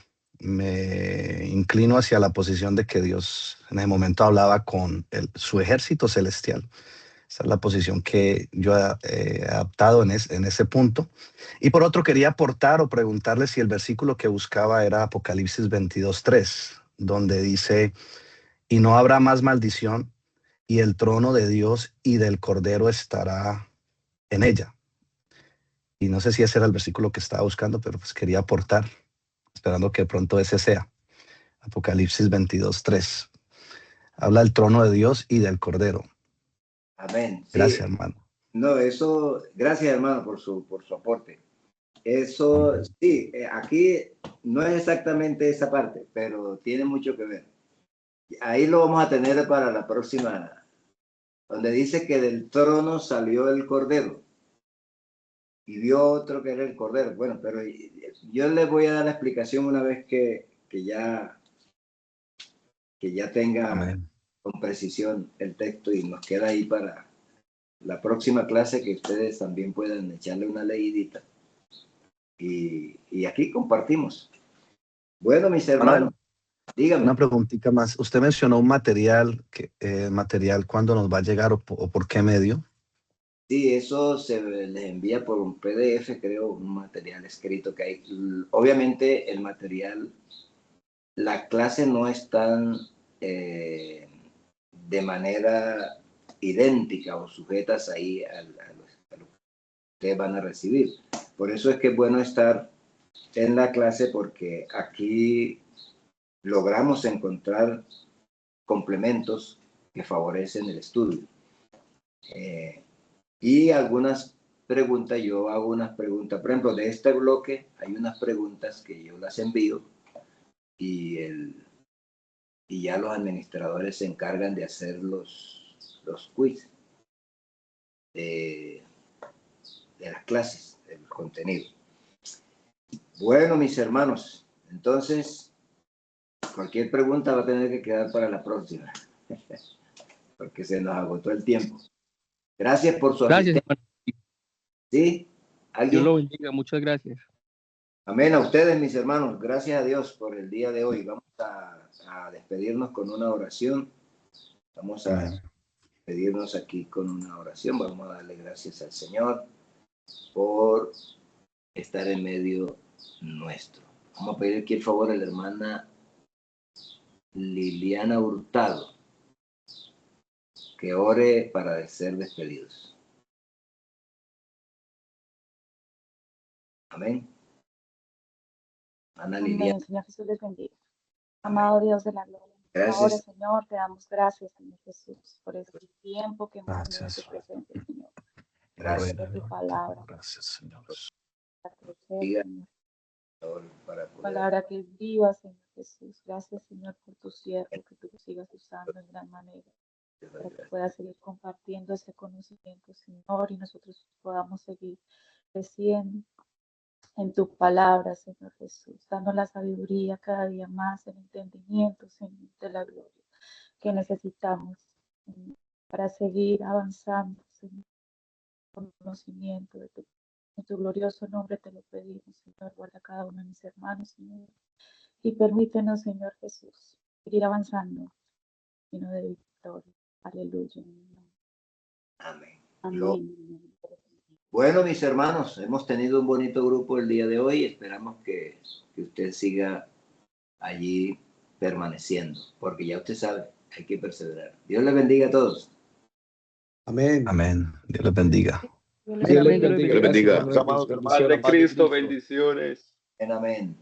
inclino hacia la posición de que Dios en ese momento hablaba con su ejército celestial. Esa es la posición que yo he adaptado en ese punto. Y por otro, quería aportar o preguntarle si el versículo que buscaba era Apocalipsis 22:3, donde dice, y no habrá más maldición, y el trono de Dios y del Cordero estará en ella. Y no sé si ese era el versículo que estaba buscando, pero pues quería aportar, esperando que pronto ese sea. Apocalipsis 22:3. Habla del trono de Dios y del Cordero. Amén. Sí. Gracias, hermano. No, eso, gracias, hermano, por su aporte. Eso, sí, aquí no es exactamente esa parte, pero tiene mucho que ver. Ahí lo vamos a tener para la próxima, donde dice que del trono salió el Cordero y vio otro que era el Cordero. Bueno, pero yo les voy a dar la explicación una vez que ya tenga Amén. con precisión el texto, y nos queda ahí para la próxima clase, que ustedes también puedan echarle una leidita. Y aquí compartimos. Bueno, mis hermanos, dígame. Una preguntita más. Usted mencionó un material, ¿cuándo nos va a llegar o por qué medio? Sí, eso se les envía por un PDF, creo, un material escrito que hay. Obviamente el material, la clase no es tan de manera idéntica o sujetas ahí a lo que ustedes van a recibir. Por eso es que es bueno estar en la clase, porque aquí logramos encontrar complementos que favorecen el estudio. Y algunas preguntas, yo hago unas preguntas, por ejemplo, de este bloque hay unas preguntas que yo las envío y ya los administradores se encargan de hacer los quiz de las clases, del contenido. Bueno, mis hermanos, entonces cualquier pregunta va a tener que quedar para la próxima, porque se nos agotó el tiempo. Gracias por su asistencia. ¿Sí? ¿Alguien? Dios lo bendiga, muchas gracias. Amén a ustedes, mis hermanos. Gracias a Dios por el día de hoy. Vamos a despedirnos con una oración. Vamos a despedirnos aquí con una oración. Vamos a darle gracias al Señor por estar en medio nuestro. Vamos a pedir aquí el favor a la hermana Liliana Hurtado, que ore para ser despedidos. Amén. Ana Liliana. Amén, Señor Jesús, les bendiga. Amado Dios de la gloria. Gracias. Ahora, Señor, te damos gracias, Señor Jesús, por este tiempo que hemos tenido en tu presencia, Señor. Gracias. Por tu palabra. Gracias, Señor. Palabra que es viva, Señor Jesús. Gracias, Señor, por tu siervo, que tú lo sigas usando en gran manera, para que puedas seguir compartiendo ese conocimiento, Señor, y nosotros podamos seguir creciendo en tu palabra, Señor Jesús, dando la sabiduría cada día más, el entendimiento, Señor, de la gloria que necesitamos, Señor, para seguir avanzando, Señor, con conocimiento de tu glorioso nombre te lo pedimos, Señor. Guarda a cada uno de mis hermanos, Señor, y permítenos, Señor Jesús, seguir avanzando, lleno de victoria. Aleluya. Amén. Amén. Bueno, mis hermanos, hemos tenido un bonito grupo el día de hoy. Esperamos que usted siga allí permaneciendo, porque ya usted sabe, hay que perseverar. Dios les bendiga a todos. Amén. Amén. Dios les bendiga. Dios les bendiga. Padre Cristo, bendiciones. Amén.